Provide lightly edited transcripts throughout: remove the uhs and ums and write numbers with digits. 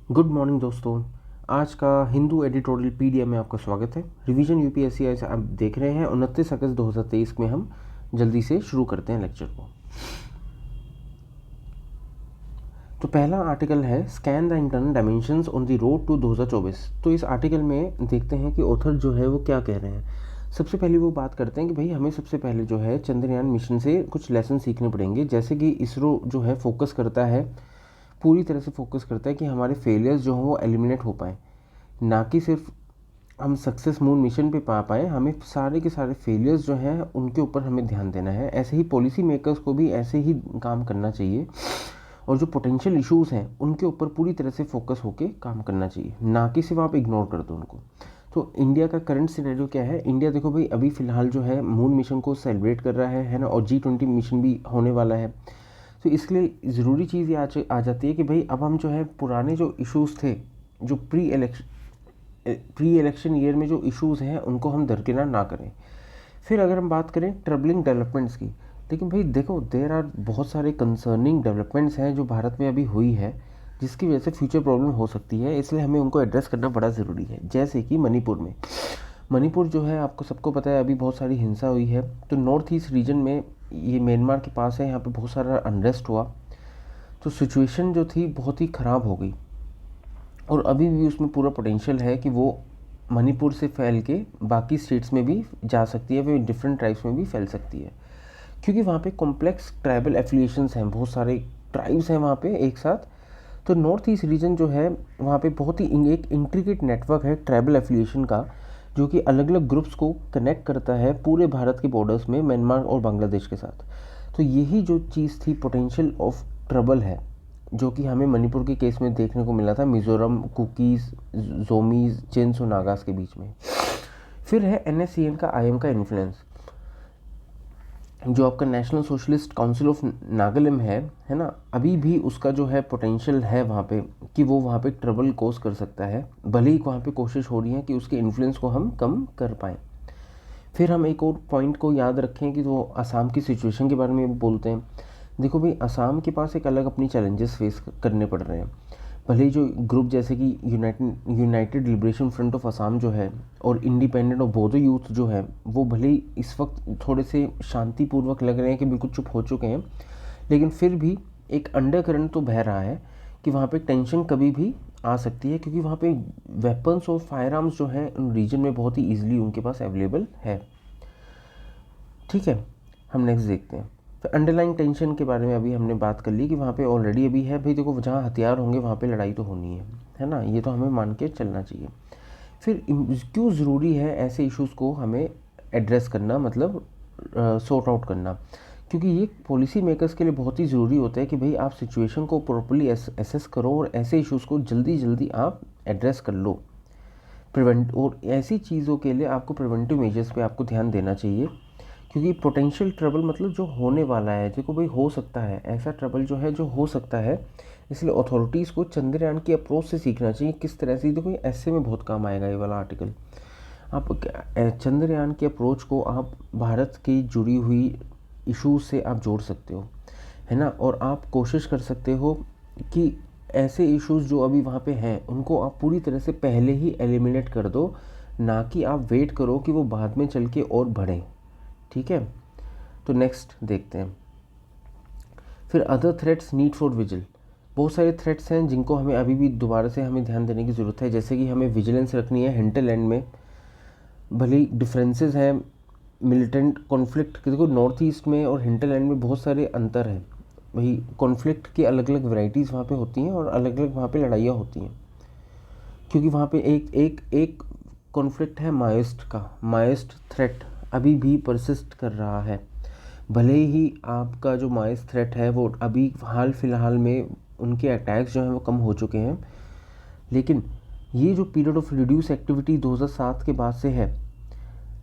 Good morning दोस्तों। आज का हिंदू एडिटोरियल पीडीएफ में आपका स्वागत है। रिवीजन यूपीएससी आज आप देख रहे हैं 29 अगस्त 2023 में हम जल्दी से शुरू करते हैं लेक्चर को। तो पहला आर्टिकल है scan the internal dimensions on the road to 2024। तो इस आर्टिकल में देखते हैं कि ऑथर जो है वो क्या कह रहे हैं। सबसे पहले वो बात करते हैं कि भाई हमें सबसे पहले जो है चंद्रयान मिशन से कुछ लेसन सीखने पड़ेंगे। जैसे कि इसरो जो है फोकस करता है, पूरी तरह से फोकस करता है कि हमारे फेलियर्स जो हों वो एलिमिनेट हो पाएँ, ना कि सिर्फ हम सक्सेस मून मिशन पे पा पाएँ। हमें सारे के सारे फेलियर्स जो हैं उनके ऊपर हमें ध्यान देना है। ऐसे ही पॉलिसी मेकर्स को भी ऐसे ही काम करना चाहिए और जो पोटेंशियल इश्यूज़ हैं उनके ऊपर पूरी तरह से फोकस होकर काम करना चाहिए, ना कि सिर्फ आप इग्नोर कर दो उनको। तो इंडिया का करंट सिनेरियो क्या है? इंडिया देखो भाई अभी फ़िलहाल जो है मून मिशन को सेलिब्रेट कर रहा है ना, और G20 मिशन भी होने वाला है। तो इसके लिए ज़रूरी चीज़ ये आ जाती है कि भाई अब हम जो है पुराने जो इश्यूज़ थे, जो प्री इलेक्शन ईयर में जो इश्यूज़ हैं उनको हम दरकिनार ना करें। फिर अगर हम बात करें ट्रबलिंग डेवलपमेंट्स की, लेकिन भाई देखो देर आर बहुत सारे कंसर्निंग डेवलपमेंट्स हैं जो भारत में अभी हुई है, जिसकी वजह से फ्यूचर प्रॉब्लम हो सकती है, इसलिए हमें उनको एड्रेस करना बड़ा ज़रूरी है। जैसे कि मणिपुर जो है आपको सबको पता है अभी बहुत सारी हिंसा हुई है। तो नॉर्थ ईस्ट रीजन में, ये म्यांमार के पास है, यहाँ पे बहुत सारा अनरेस्ट हुआ। तो सिचुएशन जो थी बहुत ही ख़राब हो गई और अभी भी उसमें पूरा पोटेंशियल है कि वो मणिपुर से फैल के बाकी स्टेट्स में भी जा सकती है, वो डिफरेंट ट्राइब्स में भी फैल सकती है, क्योंकि वहाँ पे कॉम्प्लेक्स ट्राइबल एफिलिएशंस हैं, बहुत सारे ट्राइब्स हैं वहाँ पे एक साथ। तो नॉर्थ ईस्ट रीजन जो है वहाँ पे बहुत ही एक इंट्रिकेट नेटवर्क है ट्राइबल एफिलिएशन का, जो कि अलग अलग ग्रुप्स को कनेक्ट करता है पूरे भारत के बॉर्डर्स में म्यांमार और बांग्लादेश के साथ। तो यही जो चीज़ थी पोटेंशियल ऑफ ट्रबल है, जो कि हमें मणिपुर के केस में देखने को मिला था, मिज़ोरम, कुकीज़, जोमीज़, चिन्स और नागास के बीच में। फिर है NSCN का IM का इन्फ्लुएंस, जो आपका national socialist council of Nagaland है ना, अभी भी उसका जो है पोटेंशियल है वहाँ पे कि वो वहाँ पे ट्रबल कोज कर सकता है, भले ही वहाँ पे कोशिश हो रही है कि उसके इन्फ्लुएंस को हम कम कर पाएँ। फिर हम एक और पॉइंट को याद रखें कि जो असम की सिचुएशन के बारे में बोलते हैं। देखो भाई असम के पास एक अलग अपनी चैलेंजेस फेस करने पड़ रहे हैं। भले ही जो ग्रुप जैसे कि United liberation front of Assam जो है और इंडिपेंडेंट और बोडो यूथ जो है, वो भले ही इस वक्त थोड़े से शांतिपूर्वक लग रहे हैं कि बिल्कुल चुप हो चुके हैं, लेकिन फिर भी एक अंडर करंट तो बह रहा है कि वहाँ पे टेंशन कभी भी आ सकती है, क्योंकि वहाँ पे वेपन्स और फायर आर्म्स जो हैं उन रीजन में बहुत ही ईजिली उनके पास अवेलेबल है। ठीक है, हम नेक्स्ट देखते हैं। तो अंडरलाइन टेंशन के बारे में अभी हमने बात कर ली कि वहाँ पे ऑलरेडी अभी है। भाई देखो जहाँ हथियार होंगे वहाँ पे लड़ाई तो होनी है ना, ये तो हमें मान के चलना चाहिए। फिर क्यों ज़रूरी है ऐसे इश्यूज़ को हमें एड्रेस करना, मतलब सॉर्ट आउट करना, क्योंकि ये पॉलिसी मेकर्स के लिए बहुत ही ज़रूरी होता है कि भाई आप सिचुएशन को प्रॉपर्ली एसेस करो और ऐसे इश्यूज़ को जल्दी जल्दी आप एड्रेस कर लो। और ऐसी चीज़ों के लिए आपको प्रिवेंटिव मेजर्स पे आपको ध्यान देना चाहिए, क्योंकि पोटेंशियल ट्रबल मतलब जो होने वाला है, देखो भाई हो सकता है ऐसा ट्रबल जो है जो हो सकता है, इसलिए अथॉरिटीज़ को चंद्रयान की अप्रोच से सीखना चाहिए किस तरह से। देखो ऐसे में बहुत काम आएगा ये वाला आर्टिकल। आप चंद्रयान की अप्रोच को आप भारत की जुड़ी हुई इश्यूज से आप जोड़ सकते हो, है ना, और आप कोशिश कर सकते हो कि ऐसे इश्यूज जो अभी वहाँ पे हैं उनको आप पूरी तरह से पहले ही एलिमिनेट कर दो, ना कि आप वेट करो कि वो बाद में चल के और बढ़ें। ठीक है, तो नेक्स्ट देखते हैं। फिर other threats need for vigil, बहुत सारे थ्रेट्स हैं जिनको हमें अभी भी दोबारा से हमें ध्यान देने की ज़रूरत है। जैसे कि हमें विजिलेंस रखनी है हिंटरलैंड में, भले ही डिफरेंसेस हैं मिलिटेंट कॉन्फ्लिक्ट, देखो नॉर्थ ईस्ट में और हिंटरलैंड में बहुत सारे अंतर हैं। वही कॉन्फ्लिक्ट की अलग अलग वैरायटीज़ वहाँ पे होती हैं और अलग अलग वहाँ पे लड़ाइयाँ होती हैं, क्योंकि वहाँ पे एक एक एक कॉन्फ्लिक्ट है माओइस्ट का। माओइस्ट थ्रेट अभी भी परसिस्ट कर रहा है, भले ही आपका जो माओइस्ट थ्रेट है वो अभी हाल फिलहाल में उनके अटैक्स जो हैं वो कम हो चुके हैं, लेकिन ये जो पीरियड ऑफ रिड्यूस एक्टिविटी 2007 के बाद से है,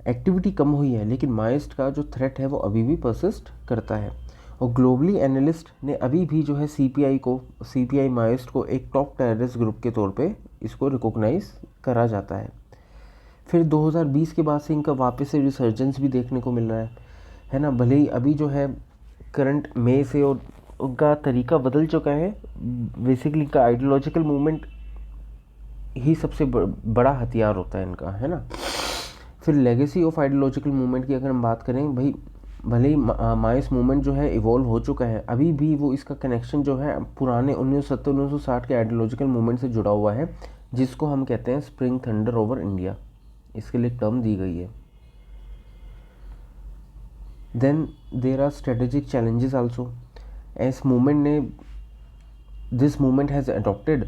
एक्टिविटी कम हुई है, लेकिन माओइस्ट का जो थ्रेट है वो अभी भी परसिस्ट करता है। और ग्लोबली एनालिस्ट ने अभी भी जो है सीपीआई माओइस्ट को एक टॉप टेररिस्ट ग्रुप के तौर पे इसको रिकॉग्नाइज करा जाता है। फिर 2020 के बाद से इनका वापस से रिसर्जेंस भी देखने को मिल रहा है ना, भले ही अभी जो है करंट मई से और उनका तरीका बदल चुका है, बेसिकली इनका आइडियोलॉजिकल मूवमेंट ही सबसे बड़ा हथियार होता है इनका, है ना। फिर लेगेसी ऑफ आइडियोलॉजिकल मूवमेंट की अगर हम बात करें, भाई भले ही माइस मूवमेंट जो है इवॉल्व हो चुका है, अभी भी वो इसका कनेक्शन जो है पुराने 1970-1960 के आइडियोलॉजिकल मूवमेंट से जुड़ा हुआ है, जिसको हम कहते हैं स्प्रिंग थंडर ओवर इंडिया, इसके लिए टर्म दी गई है। Then there are strategic challenges also, एस मूवमेंट ने this movement has adopted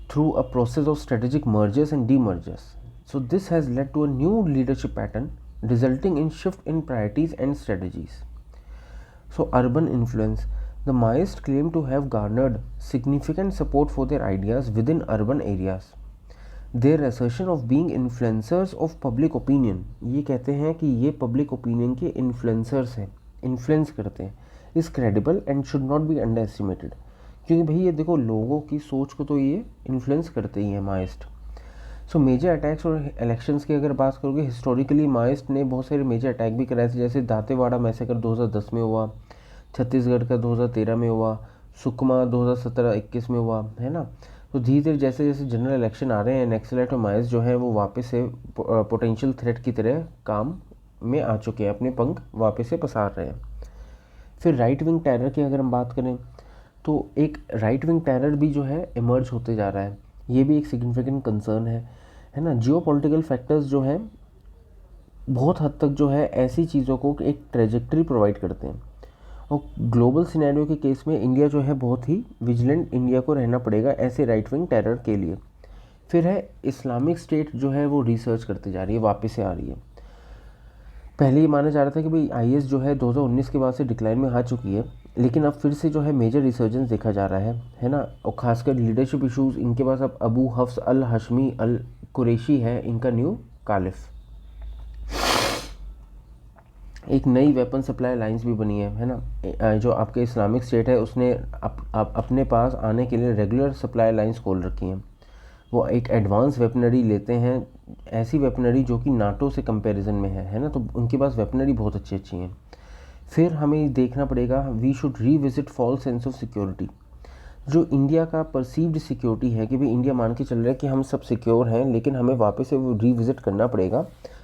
through a process of strategic mergers and demergers. So this has led to a new leadership pattern resulting in shift in priorities and strategies. So urban influence, the Maoists claim to have garnered significant support for their ideas within urban areas. Their assertion of being influencers of public opinion, ये कहते हैं कि ये public opinion के influencers हैं, influence करते हैं, is credible and should not be underestimated. क्योंकि भाई ये देखो लोगों की सोच को तो ये इन्फ्लुएंस करते ही हैं माइस्ट। सो मेजर अटैक्स और इलेक्शंस की अगर बात करोगे, हिस्टोरिकली माइस्ट ने बहुत सारे मेजर अटैक भी कराए थे, जैसे दांतेवाड़ा मैसेकर 2010 में हुआ, छत्तीसगढ़ का 2013 में हुआ, सुकमा 2017-21 में हुआ, है ना। तो धीरे धीरे जैसे जैसे जनरल इलेक्शन आ रहे हैं, नक्सलाइट और माइस्ट जो है वो वापस से पोटेंशियल थ्रेट की तरह काम में आ चुके हैं, अपने पंख वापस से पसार रहे हैं। फिर राइट विंग टेरर की अगर हम बात करें, तो एक राइट विंग टेरर भी जो है इमर्ज होते जा रहा है, ये भी एक सिग्निफिकेंट कंसर्न है ना। जियोपॉलिटिकल फैक्टर्स जो है बहुत हद तक जो है ऐसी चीज़ों को एक ट्रेजेक्ट्री प्रोवाइड करते हैं, और ग्लोबल सिनेरियो के केस में इंडिया जो है बहुत ही विजिलेंट इंडिया को रहना पड़ेगा ऐसे राइट विंग टेरर के लिए। फिर है इस्लामिक स्टेट जो है वो रिसर्च करती जा रही है, वापस से आ रही है। पहले ये माना जा रहा था कि भाई आईएस जो है 2019 के बाद से डिक्लाइन में आ चुकी है, लेकिन अब फिर से जो है मेजर रिसर्जेंस देखा जा रहा है ना। और ख़ासकर लीडरशिप इश्यूज इनके पास अब अबू हफ्स अल हशमी अल कुरैशी है इनका न्यू कालिफ। एक नई वेपन सप्लाई लाइंस भी बनी है ना। जो आपके इस्लामिक स्टेट है उसने अपने पास आने के लिए रेगुलर सप्लाई लाइंस खोल रखी हैं। वो एक एडवांस वेपनरी लेते हैं, ऐसी वेपनरी जो कि नाटो से कंपैरिजन में है ना, तो उनके पास वेपनरी बहुत अच्छी अच्छी हैं। फिर हमें देखना पड़ेगा, we should revisit false sense of security. जो इंडिया का परसीव्ड सिक्योरिटी है कि भाई इंडिया मान के चल रहा है कि हम सब सिक्योर हैं, लेकिन हमें वापस से वो रीविजिट करना पड़ेगा,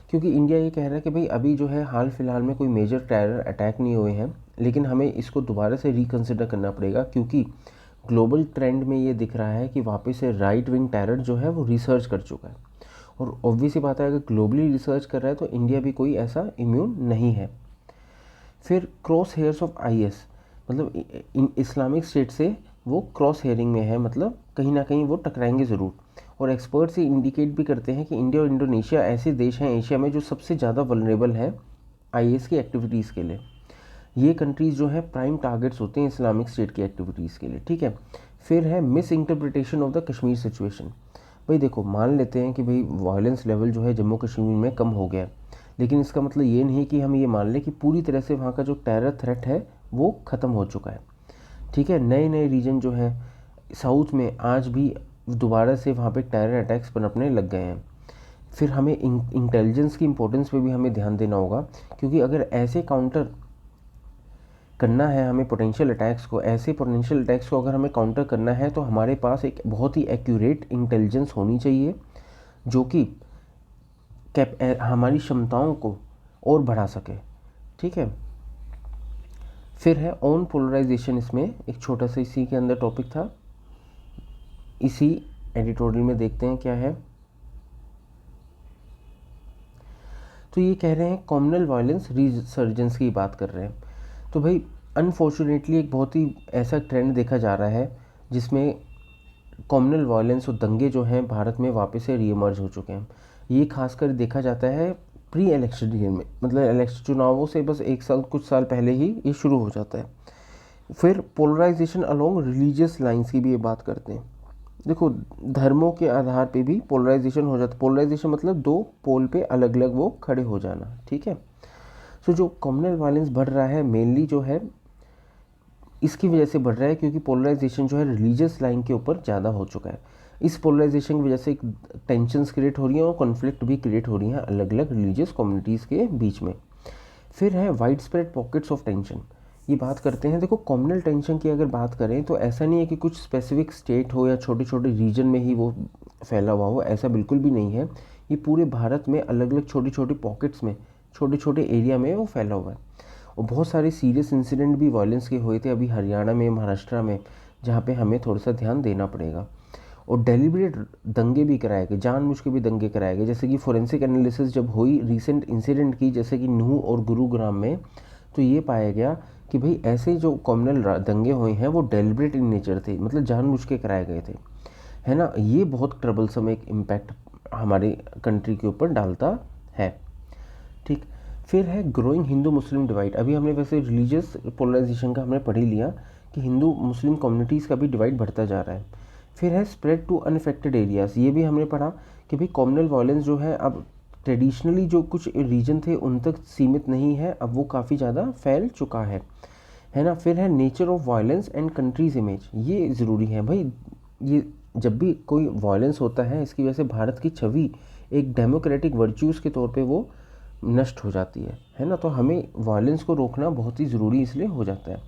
क्योंकि इंडिया ये कह रहा है कि भाई अभी जो है हाल फिलहाल में कोई मेजर टेरर अटैक नहीं हुए हैं, लेकिन हमें इसको दोबारा से रिकन्सिडर करना पड़ेगा, क्योंकि ग्लोबल ट्रेंड में ये दिख रहा है कि वापस से राइट विंग टेरर जो है वो रिसर्च कर चुका है। और ऑब्वियस ही बात है, अगर ग्लोबली रिसर्च कर रहा है तो इंडिया भी कोई ऐसा इम्यून नहीं है। फिर क्रॉस हेयर्स ऑफ आईएस, मतलब इस्लामिक स्टेट से वो क्रॉस हेयरिंग में है, मतलब कहीं ना कहीं वो टकराएंगे ज़रूर। और एक्सपर्ट्स ये इंडिकेट भी करते हैं कि इंडिया और इंडोनेशिया ऐसे देश हैं एशिया में जो सबसे ज़्यादा वल्नरेबल है आईएस की एक्टिविटीज़ के लिए। ये कंट्रीज़ जो है प्राइम टारगेट्स होते हैं इस्लामिक स्टेट की एक्टिविटीज़ के लिए, ठीक है। फिर है miss interpretation of the Kashmir situation. भाई देखो, मान लेते हैं कि भाई वायलेंस लेवल जो है जम्मू कश्मीर में कम हो गया, लेकिन इसका मतलब ये नहीं कि हम ये मान लें कि पूरी तरह से वहाँ का जो टेरर थ्रेट है वो ख़त्म हो चुका है, ठीक है। नए नए रीजन जो है साउथ में आज भी दोबारा से वहाँ पे टेरर अटैक्स पनपने लग गए हैं। फिर हमें इंटेलिजेंस की इंपॉर्टेंस पे भी हमें ध्यान देना होगा, क्योंकि अगर ऐसे काउंटर करना है हमें पोटेंशियल अटैक्स को, ऐसे पोटेंशियल अटैक्स को अगर हमें काउंटर करना है तो हमारे पास एक बहुत ही एक्यूरेट इंटेलिजेंस होनी चाहिए, जो कि हमारी क्षमताओं को और बढ़ा सके, ठीक है। फिर है ऑन पोलराइजेशन, इसमें एक छोटा सा इसी के अंदर टॉपिक था, इसी एडिटोरियल में देखते हैं क्या है। तो ये कह रहे हैं कॉम्युनल वायलेंस रिसर्जेंस की बात कर रहे हैं। तो भाई अनफॉर्चुनेटली एक बहुत ही ऐसा ट्रेंड देखा जा रहा है जिसमें कॉम्युनल वायलेंस और दंगे जो हैं भारत में वापस से रीइमर्ज हो चुके हैं। ये खासकर देखा जाता है प्री इलेक्शन ईयर में, मतलब इलेक्शन चुनावों से बस एक साल कुछ साल पहले ही ये शुरू हो जाता है। फिर पोलराइजेशन अलोंग रिलीजियस लाइंस की भी ये बात करते हैं। देखो, धर्मों के आधार पे भी पोलराइजेशन हो जाता है। पोलराइजेशन मतलब दो पोल पे अलग अलग वो खड़े हो जाना, ठीक है। सो जो कम्युनल वायलेंस बढ़ रहा है मेनली जो है इसकी वजह से बढ़ रहा है, क्योंकि पोलराइजेशन जो है रिलीजियस लाइन के ऊपर ज़्यादा हो चुका है। इस पोलराइजेशन की वजह से टेंशन्स क्रिएट हो रही हैं और कॉन्फ्लिक्ट भी क्रिएट हो रही हैं अलग अलग रिलीजियस कम्युनिटीज़ के बीच में। फिर है wide spread pockets of tension, ये बात करते हैं। देखो, कम्युनल टेंशन की अगर बात करें तो ऐसा नहीं है कि कुछ स्पेसिफिक स्टेट हो या छोटे छोटे रीजन में ही वो फैला हुआ हो, ऐसा बिल्कुल भी नहीं है। ये पूरे भारत में अलग अलग छोटी छोटी पॉकेट्स में, छोटे छोटे एरिया में वो फैला हुआ है। और बहुत सारे सीरियस इंसिडेंट भी वायलेंस के हुए थे अभी हरियाणा में, महाराष्ट्र में, जहाँ पे हमें थोड़ा सा ध्यान देना पड़ेगा। और डेलिब्रेट दंगे भी कराए गए, जानबूझ के भी दंगे कराए गए। जैसे कि फोरेंसिक एनालिसिस जब हुई रिसेंट इंसिडेंट की, जैसे कि नूह और गुरुग्राम में, तो ये पाया गया कि भाई ऐसे जो कॉम्युनल दंगे हुए हैं वो डेलिब्रेट इन नेचर थे, मतलब जानबूझ के कराए गए थे, है ना। ये बहुत ट्रबलसम एक इम्पैक्ट हमारे कंट्री के ऊपर डालता है। ठीक, फिर है ग्रोइंग हिंदू मुस्लिम डिवाइड। अभी हमने वैसे रिलीजियस पोलराइजेशन का हमने पढ़ ही लिया कि हिंदू मुस्लिम कम्युनिटीज़ का भी डिवाइड बढ़ता जा रहा है। फिर है स्प्रेड टू अनअफेक्टेड एरियाज़। ये भी हमने पढ़ा कि भाई कॉम्युनल वायलेंस जो है अब ट्रेडिशनली जो कुछ रीजन थे उन तक सीमित नहीं है, अब वो काफ़ी ज़्यादा फैल चुका है ना। फिर है nature of violence and countries image. ये ज़रूरी है भाई, ये जब भी कोई वायलेंस होता है इसकी वजह से भारत की छवि एक डेमोक्रेटिक वर्च्यूज़ के तौर पे वो नष्ट हो जाती है ना। तो हमें वायलेंस को रोकना बहुत ही ज़रूरी इसलिए हो जाता है।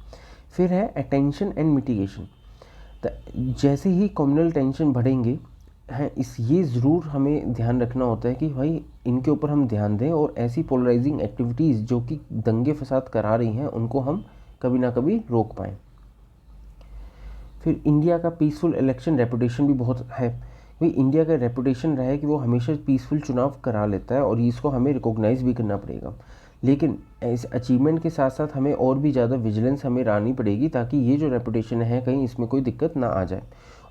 फिर है अटेंशन एंड मिटिगेशन। जैसे ही कम्युनल टेंशन बढ़ेंगे हैं, ये ज़रूर हमें ध्यान रखना होता है कि भाई इनके ऊपर हम ध्यान दें और ऐसी पोलराइजिंग एक्टिविटीज़ जो कि दंगे फसाद करा रही हैं उनको हम कभी ना कभी रोक पाएँ। फिर इंडिया का पीसफुल इलेक्शन रेपुटेशन भी बहुत है भाई। इंडिया का रेपुटेशन रहा है कि वो हमेशा पीसफुल चुनाव करा लेता है और इसको हमें रिकॉग्नाइज़ भी करना पड़ेगा। लेकिन इस अचीवमेंट के साथ साथ हमें और भी ज़्यादा विजिलेंस हमें लानी पड़ेगी ताकि ये जो रेपुटेशन है कहीं इसमें कोई दिक्कत ना आ जाए।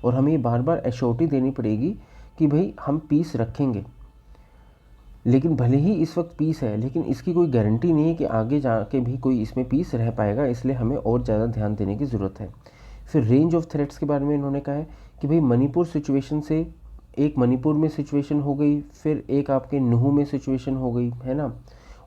और हमें बार बार एश्योरिटी देनी पड़ेगी कि भाई हम पीस रखेंगे। लेकिन भले ही इस वक्त पीस है, लेकिन इसकी कोई गारंटी नहीं है कि आगे जाके भी कोई इसमें पीस रह पाएगा, इसलिए हमें और ज़्यादा ध्यान देने की ज़रूरत है। फिर रेंज ऑफ थ्रेट्स के बारे में इन्होंने कहा है कि भाई मणिपुर सिचुएशन से, एक मणिपुर में सिचुएशन हो गई, फिर एक आपके नूह में सिचुएशन हो गई, है ना।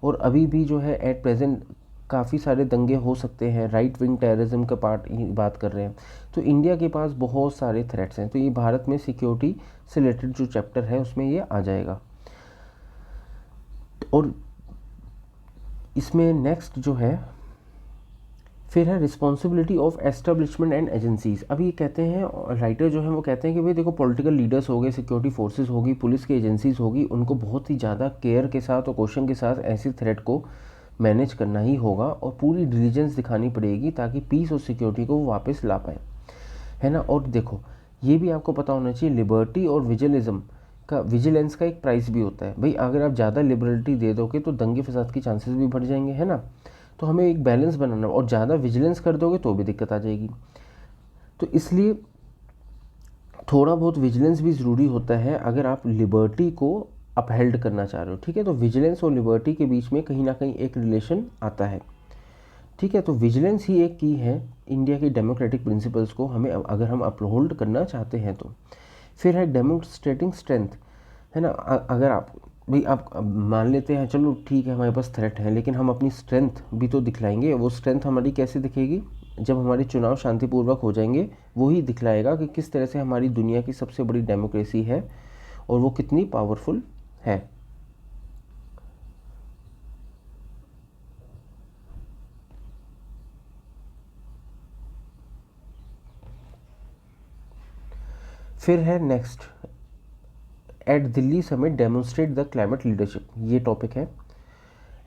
और अभी भी जो है एट प्रेजेंट काफ़ी सारे दंगे हो सकते हैं, राइट विंग टेररिज्म का पार्ट बात कर रहे हैं। तो इंडिया के पास बहुत सारे थ्रेट्स हैं, तो ये भारत में सिक्योरिटी से रिलेटेड जो चैप्टर है उसमें ये आ जाएगा। और इसमें नेक्स्ट जो है फिर है responsibility of establishment and agencies. अभी ये कहते हैं, राइटर जो है वो कहते हैं कि भाई देखो पॉलिटिकल लीडर्स हो गए, सिक्योरिटी फोर्सेस होगी, पुलिस की एजेंसीज होगी, उनको बहुत ही ज़्यादा केयर के साथ और क्वेश्चन के साथ ऐसी थ्रेट को मैनेज करना ही होगा और पूरी डिलीजेंस दिखानी पड़ेगी ताकि पीस और सिक्योरिटी को वो वापस ला पाए, है ना। और देखो ये भी आपको पता होना चाहिए, लिबर्टी और विजिलेंस का एक प्राइस भी होता है भाई। अगर आप ज़्यादा लिबर्टी दे दोगे तो दंगे फसाद के चांसेस भी बढ़ जाएंगे, है ना। तो हमें एक बैलेंस बनाना, और ज़्यादा विजिलेंस कर दोगे तो भी दिक्कत आ जाएगी। तो इसलिए थोड़ा बहुत विजिलेंस भी ज़रूरी होता है अगर आप लिबर्टी को अपहेल्ड करना चाह रहे हो, ठीक है। तो विजिलेंस और लिबर्टी के बीच में कहीं ना कहीं एक रिलेशन आता है, ठीक है। तो विजिलेंस ही एक की है इंडिया की डेमोक्रेटिक प्रिंसिपल्स को हमें अगर हम अपहोल्ड करना चाहते हैं तो। फिर है डेमोन्स्ट्रेटिंग स्ट्रेंथ, है ना। अगर आप भाई आप मान लेते हैं चलो ठीक है हमारे पास थ्रेट है, लेकिन हम अपनी स्ट्रेंथ भी तो दिखलाएंगे। वो स्ट्रेंथ हमारी कैसे दिखेगी, जब हमारे चुनाव शांतिपूर्वक हो जाएंगे, वो ही दिखलाएगा कि किस तरह से हमारी दुनिया की सबसे बड़ी डेमोक्रेसी है और वो कितनी पावरफुल है। फिर है next, at Delhi summit demonstrate the climate leadership. ये टॉपिक है,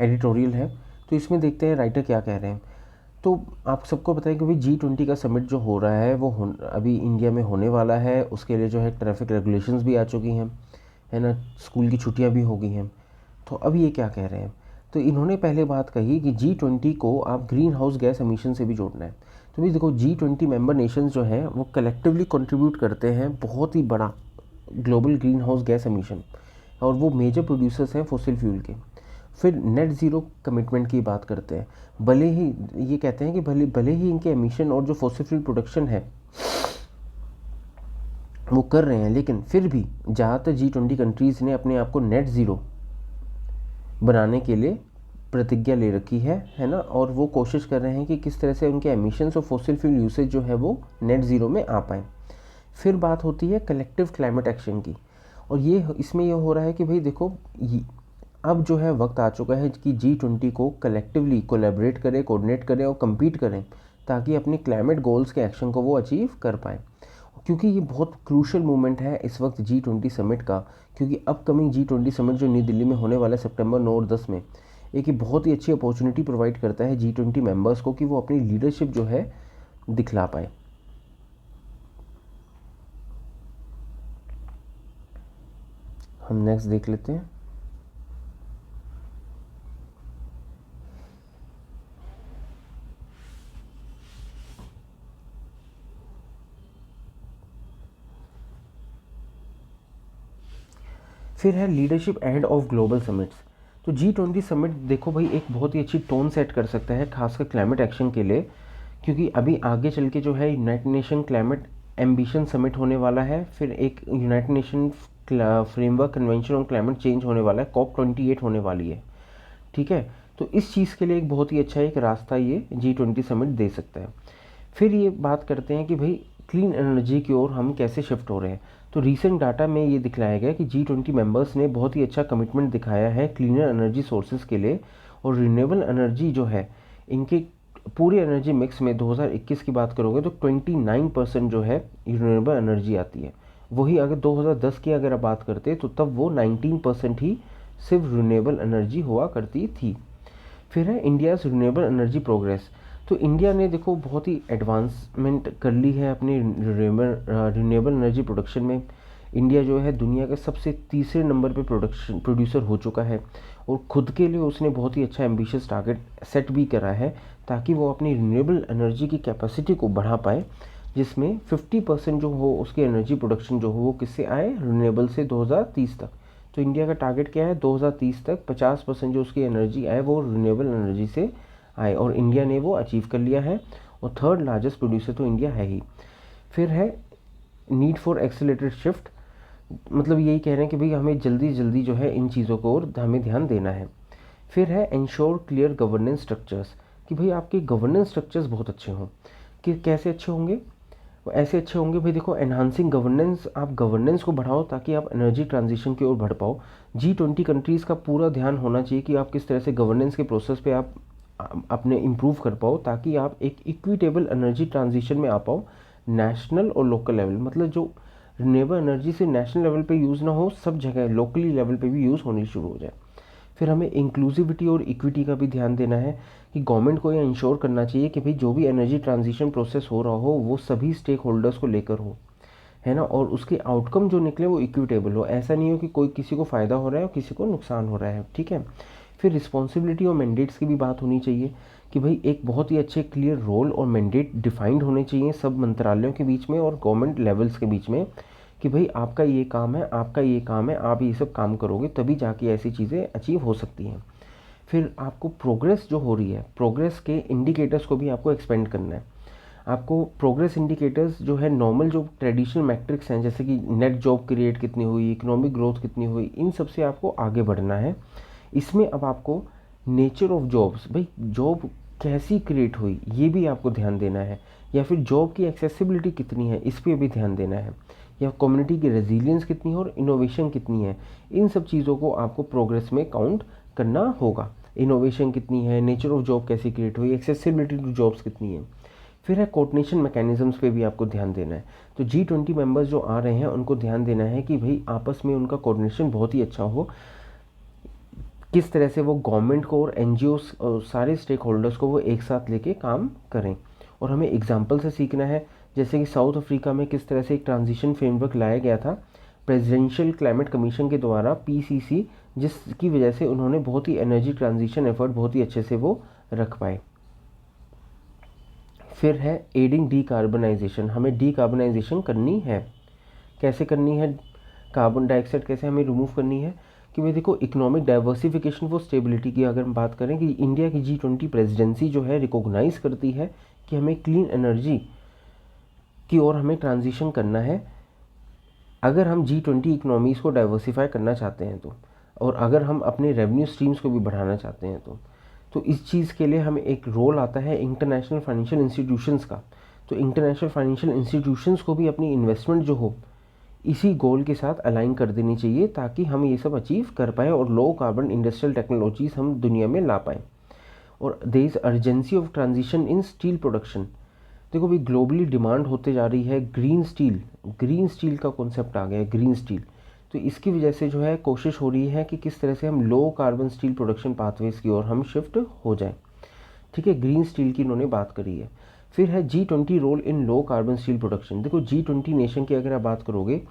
एडिटोरियल है। तो इसमें देखते हैं राइटर क्या कह रहे हैं। तो आप सबको पता है कि भाई G20 का समिट जो हो रहा है वो अभी इंडिया में होने वाला है। उसके लिए जो है ट्रैफिक रेगुलेशंस भी आ चुकी हैं, है ना, स्कूल की छुट्टियां भी हो गई हैं। तो अब ये क्या कह रहे हैं, तो इन्होंने पहले बात कही कि G20 को आप ग्रीन हाउस गैस एमिशन से भी जोड़ना है। तो भाई देखो G20 मेंबर नेशंस जो हैं वो कलेक्टिवली कंट्रीब्यूट करते हैं बहुत ही बड़ा global green house gas emission, और वो मेजर प्रोड्यूसर्स हैं फॉसिल फ्यूल के। फिर नेट ज़ीरो कमिटमेंट की बात करते हैं। भले ही ये कहते हैं कि भले ही इनके एमिशन और जो फॉसिल फ्यूल प्रोडक्शन है वो कर रहे हैं, लेकिन फिर भी ज़्यादातर G20 कंट्रीज़ ने अपने आप को नेट ज़ीरो बनाने के लिए प्रतिज्ञा ले रखी है ना। और वो कोशिश कर रहे हैं कि किस तरह से उनके एमिशंस और फॉसिल फ्यूल यूसेज जो है वो नेट ज़ीरो में आ पाए। फिर बात होती है कलेक्टिव क्लाइमेट एक्शन की, और ये इसमें ये हो रहा है कि भाई देखो अब जो है वक्त आ चुका है कि G20 को कलेक्टिवली कोलैबोरेट करें, कोऑर्डिनेट करें और कम्पीट करें ताकि अपने क्लाइमेट गोल्स के एक्शन को वो अचीव कर पाएँ। क्योंकि ये बहुत क्रूशल मोमेंट है इस वक्त G20 समिट का, क्योंकि अपकमिंग G20 समिट जो नई दिल्ली में होने वाला है सितंबर 9 और 10 में, एक ये बहुत ही अच्छी अपॉर्चुनिटी प्रोवाइड करता है G20 मेंबर्स को कि वो अपनी लीडरशिप जो है दिखला पाए। हम नेक्स्ट देख लेते हैं। फिर है leadership ahead of global summits. तो G20 समिट देखो भाई एक बहुत ही अच्छी टोन सेट कर सकता है खासकर क्लाइमेट एक्शन के लिए, क्योंकि अभी आगे चल के जो है United nation climate ambition summit होने वाला है, फिर एक United nation framework convention on climate change होने वाला है, COP28 होने वाली है, ठीक है। तो इस चीज़ के लिए एक बहुत ही अच्छा एक रास्ता ये G20 समिट दे सकता है। फिर ये बात करते हैं कि भाई क्लीन एनर्जी की ओर हम कैसे शिफ्ट हो रहे हैं। तो रीसेंट डाटा में ये दिखलाया गया कि G20 मेंबर्स ने बहुत ही अच्छा कमिटमेंट दिखाया है क्लीनर एनर्जी सोर्सेज के लिए, और रिन्यूएबल एनर्जी जो है इनके पूरे एनर्जी मिक्स में 2021 की बात करोगे तो 29% जो है रिन्यूएबल एनर्जी आती है। वही अगर 2010 की अगर आप बात करते तो तब वो 19% ही सिर्फ रिन्यूएबल एनर्जी हुआ करती थी। फिर है इंडियाज़ रिन्यूएबल एनर्जी प्रोग्रेस। तो इंडिया ने देखो बहुत ही एडवांसमेंट कर ली है अपनी रिन्यूएबल एनर्जी प्रोडक्शन में। इंडिया जो है दुनिया के सबसे तीसरे नंबर पे प्रोड्यूसर हो चुका है, और खुद के लिए उसने बहुत ही अच्छा एम्बिशियस टारगेट सेट भी करा है ताकि वो अपनी रिन्यूएबल एनर्जी की कैपेसिटी को बढ़ा पाए, जिसमें 50% जो हो उसकी एनर्जी प्रोडक्शन जो हो वो किससे आए, रिन्यूएबल से 2030 तक। तो इंडिया का टारगेट क्या है, 2030 तक 50% जो उसकी एनर्जी आए वो रिन्यूएबल एनर्जी से आए, और इंडिया ने वो अचीव कर लिया है, और थर्ड लार्जेस्ट प्रोड्यूसर तो इंडिया है ही। फिर है नीड फॉर एक्सेलरेटेड शिफ्ट, मतलब यही कह रहे हैं कि भाई हमें जल्दी जल्दी जो है इन चीज़ों को और हमें ध्यान देना है। फिर है इंश्योर क्लियर गवर्नेंस स्ट्रक्चर्स, कि भाई आपके गवर्नेंस स्ट्रक्चर्स बहुत अच्छे हों। कि कैसे अच्छे होंगे, वो ऐसे अच्छे होंगे भाई देखो, एनहांसिंग गवर्नेंस, आप गवर्नेंस को बढ़ाओ ताकि आप एनर्जी ट्रांजिशन की ओर बढ़ पाओ। G20 कंट्रीज़ का पूरा ध्यान होना चाहिए कि आप किस तरह से गवर्नेंस के प्रोसेस पे आप अपने इम्प्रूव कर पाओ ताकि आप एक इक्विटेबल एनर्जी ट्रांजिशन में आ पाओ, नेशनल और लोकल लेवल, मतलब जो रिन्यूएबल एनर्जी से नेशनल लेवल पे यूज़ ना हो, सब जगह लोकली लेवल पे भी यूज़ होनी शुरू हो जाए। फिर हमें इंक्लूसिविटी और इक्विटी का भी ध्यान देना है कि गवर्नमेंट को ये इंश्योर करना चाहिए कि भाई जो भी एनर्जी ट्रांजिशन प्रोसेस हो रहा हो वो सभी स्टेक होल्डर्स को लेकर हो, है ना, और उसके आउटकम जो निकले वो इक्विटेबल हो। ऐसा नहीं हो कि कोई किसी को फ़ायदा हो रहा है और किसी को नुकसान हो रहा है, ठीक है। फिर रिस्पॉन्सिबिलिटी और मैंडेट्स की भी बात होनी चाहिए कि भाई एक बहुत ही अच्छे क्लियर रोल और मैंडेट डिफाइंड होने चाहिए सब मंत्रालयों के बीच में और गवर्नमेंट लेवल्स के बीच में, कि भाई आपका ये काम है, आपका ये काम है, आप ये सब काम करोगे तभी जाके ऐसी चीज़ें अचीव हो सकती हैं। फिर आपको प्रोग्रेस जो हो रही है, प्रोग्रेस के इंडिकेटर्स को भी आपको एक्सपेंड करना है। आपको प्रोग्रेस इंडिकेटर्स जो है नॉर्मल जो ट्रेडिशनल मैट्रिक्स हैं, जैसे कि नेट जॉब क्रिएट कितनी हुई, इकोनॉमिक ग्रोथ कितनी हुई, इन सब से आपको आगे बढ़ना है। इसमें अब आपको नेचर ऑफ जॉब्स, भाई जॉब कैसी क्रिएट हुई ये भी आपको ध्यान देना है, या फिर जॉब की एक्सेसिबिलिटी कितनी है इस पर भी ध्यान देना है, या कम्युनिटी की रेजिलियंस कितनी है और इनोवेशन कितनी है। इन सब चीज़ों को आपको प्रोग्रेस में काउंट करना होगा। इनोवेशन कितनी है, नेचर ऑफ जॉब कैसी क्रिएट हुई, एक्सेसिबिलिटी टू जॉब्स कितनी है। फिर है कोऑर्डिनेशन मैकेनिज्म्स पे भी आपको ध्यान देना है। तो G20 मेंबर्स जो आ रहे हैं उनको ध्यान देना है कि भाई आपस में उनका कोऑर्डिनेशन बहुत ही अच्छा हो, किस तरह से वो गवर्नमेंट को और NGOs और सारे स्टेक होल्डर्स को वो एक साथ लेके काम करें। और हमें एग्जाम्पल से सीखना है, जैसे कि साउथ अफ्रीका में किस तरह से एक ट्रांजिशन फ्रेमवर्क लाया गया था प्रेसिडेंशियल क्लाइमेट कमीशन के द्वारा, PCC, जिसकी वजह से उन्होंने बहुत ही एनर्जी ट्रांजिशन एफर्ट बहुत ही अच्छे से वो रख पाए। फिर है एडिंग डीकार्बनाइजेशन, हमें डीकार्बनाइजेशन करनी है। कैसे करनी है, कार्बन डाइऑक्साइड कैसे हमें रिमूव करनी है, कि भाई देखो इकोनॉमिक डाइवर्सिफिकेशन फॉर स्टेबिलिटी की अगर हम बात करें कि इंडिया की G20 प्रेसिडेंसी जो है रिकॉग्नाइज करती है कि हमें क्लीन एनर्जी की ओर हमें ट्रांजिशन करना है अगर हम G20 इकोनॉमीज़ को डाइवर्सिफाई करना चाहते हैं तो, और अगर हम अपने रेवेन्यू स्ट्रीम्स को भी बढ़ाना चाहते हैं तो इस चीज़ के लिए हमें एक रोल आता है इंटरनेशनल फाइनेंशियल इंस्टीट्यूशंस का। तो इंटरनेशनल फाइनेंशियल इंस्टीट्यूशंस को भी अपनी इन्वेस्टमेंट जो हो इसी गोल के साथ अलाइन कर देनी चाहिए ताकि हम ये सब अचीव कर पाएँ और लो कार्बन इंडस्ट्रियल टेक्नोलॉजीज़ हम दुनिया में ला पाएँ। और there is urgency of transition in steel production, देखो भाई ग्लोबली डिमांड होते जा रही है ग्रीन स्टील, ग्रीन स्टील का कॉन्सेप्ट आ गया है, ग्रीन स्टील। तो इसकी वजह से जो है कोशिश हो रही है कि किस तरह से हम लो कार्बन स्टील प्रोडक्शन पाथवेज की ओर हम शिफ्ट हो जाएं। ठीक है, ग्रीन स्टील की इन्होंने बात करी है। फिर है G20 role in low carbon steel production. देखो G20 नेशन की अगर आप बात करोगे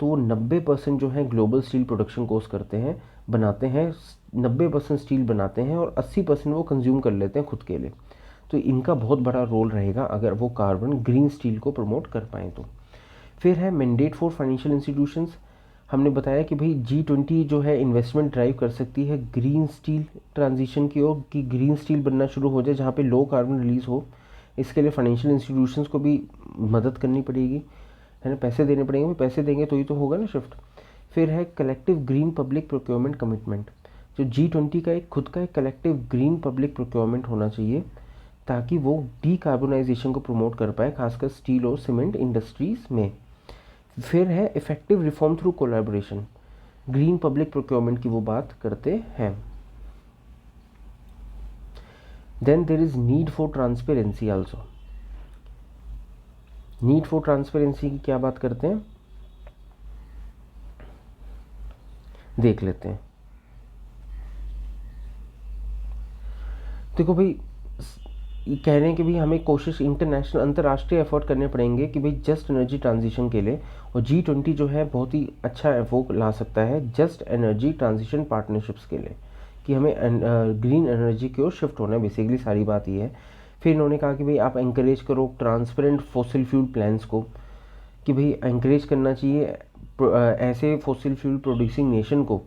तो वो 90% जो है ग्लोबल स्टील प्रोडक्शन कोर्स करते हैं, बनाते हैं, 90% स्टील बनाते हैं और 80% वो कंज्यूम कर लेते हैं खुद के लिए। तो इनका बहुत बड़ा रोल रहेगा अगर वो कार्बन ग्रीन स्टील को प्रमोट कर पाएँ तो। फिर है मैंडेट फॉर फाइनेंशियल इंस्टीट्यूशंस। हमने बताया कि भाई G20 जो है इन्वेस्टमेंट ड्राइव कर सकती है ग्रीन स्टील ट्रांजिशन की ओर, कि ग्रीन स्टील बनना शुरू हो जाए जहाँ पे लो कार्बन रिलीज़ हो। इसके लिए फाइनेंशियल इंस्टीट्यूशंस को भी मदद करनी पड़ेगी, है ना, पैसे देने पड़ेंगे, पैसे देंगे तो ही तो होगा ना शिफ्ट। फिर है collective green public procurement commitment. जो G20 का एक खुद का एक कलेक्टिव ग्रीन पब्लिक प्रोक्योरमेंट होना चाहिए ताकि वो डीकार्बोनाइजेशन को प्रमोट कर पाए, खासकर स्टील और सीमेंट इंडस्ट्रीज़ में। फिर है effective reform through collaboration, green public procurement की वो बात करते हैं। Then there is need for transparency also. Need for transparency की क्या बात करते हैं, देख लेते हैं। देखो भाई कह रहे हैं कि भाई हमें कोशिश इंटरनेशनल अंतर्राष्ट्रीय एफर्ट करने पड़ेंगे कि भाई जस्ट एनर्जी ट्रांजिशन के लिए, और G20 जो है बहुत ही अच्छा वो ला सकता है जस्ट एनर्जी ट्रांजिशन पार्टनरशिप्स के लिए, कि हमें ग्रीन एनर्जी की ओर शिफ्ट होना है। बेसिकली सारी बात ये है। फिर इन्होंने कहा कि भाई आप एंकरेज करो ट्रांसपेरेंट फॉसिल फ्यूल प्लान्स को, कि भाई एंकरेज करना चाहिए ऐसे फॉसिल फ्यूल प्रोड्यूसिंग नेशन को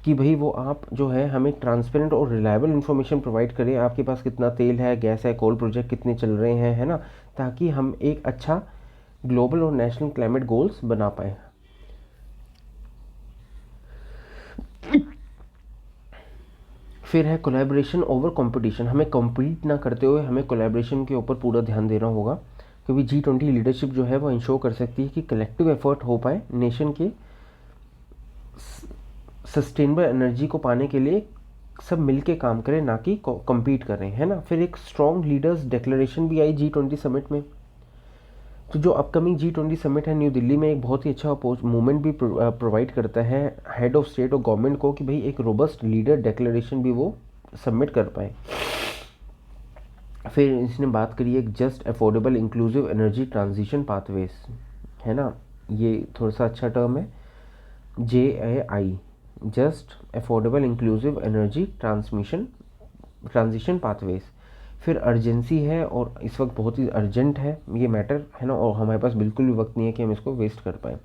कि भाई वो आप जो है हमें ट्रांसपेरेंट और रिलायबल इन्फॉर्मेशन प्रोवाइड करें, आपके पास कितना तेल है, गैस है, कोल प्रोजेक्ट कितने चल रहे हैं, है ना, ताकि हम एक अच्छा ग्लोबल और नेशनल क्लाइमेट गोल्स बना पाए। फिर है कोलैबोरेशन ओवर कंपटीशन। हमें कॉम्पीट ना करते हुए हमें कोलैबोरेशन के ऊपर पूरा ध्यान देना होगा, क्योंकि G20 लीडरशिप जो है वो इंश्योर कर सकती है कि कलेक्टिव एफर्ट हो पाए नेशन के सस्टेनेबल एनर्जी को पाने के लिए, सब मिलके काम करें ना कि कम्पीट करें, है ना। फिर एक स्ट्रॉन्ग लीडर्स डिक्लेरेशन भी आई G20 समिट में। तो जो अपकमिंग G20 समिट है न्यू दिल्ली में एक बहुत ही अच्छा मूवमेंट भी प्रोवाइड करता है हेड ऑफ स्टेट और गवर्नमेंट को कि भाई एक रोबस्ट लीडर डिक्लेरेशन भी वो सबमिट कर पाए। फिर इसने बात करी एक just affordable inclusive energy transition pathways, है ना, ये थोड़ा सा अच्छा टर्म है, JAI, just affordable inclusive energy transition pathways. फिर अर्जेंसी है और इस वक्त बहुत ही अर्जेंट है ये मैटर, है ना, और हमारे पास बिल्कुल भी वक्त नहीं है कि हम इसको वेस्ट कर पाएँ।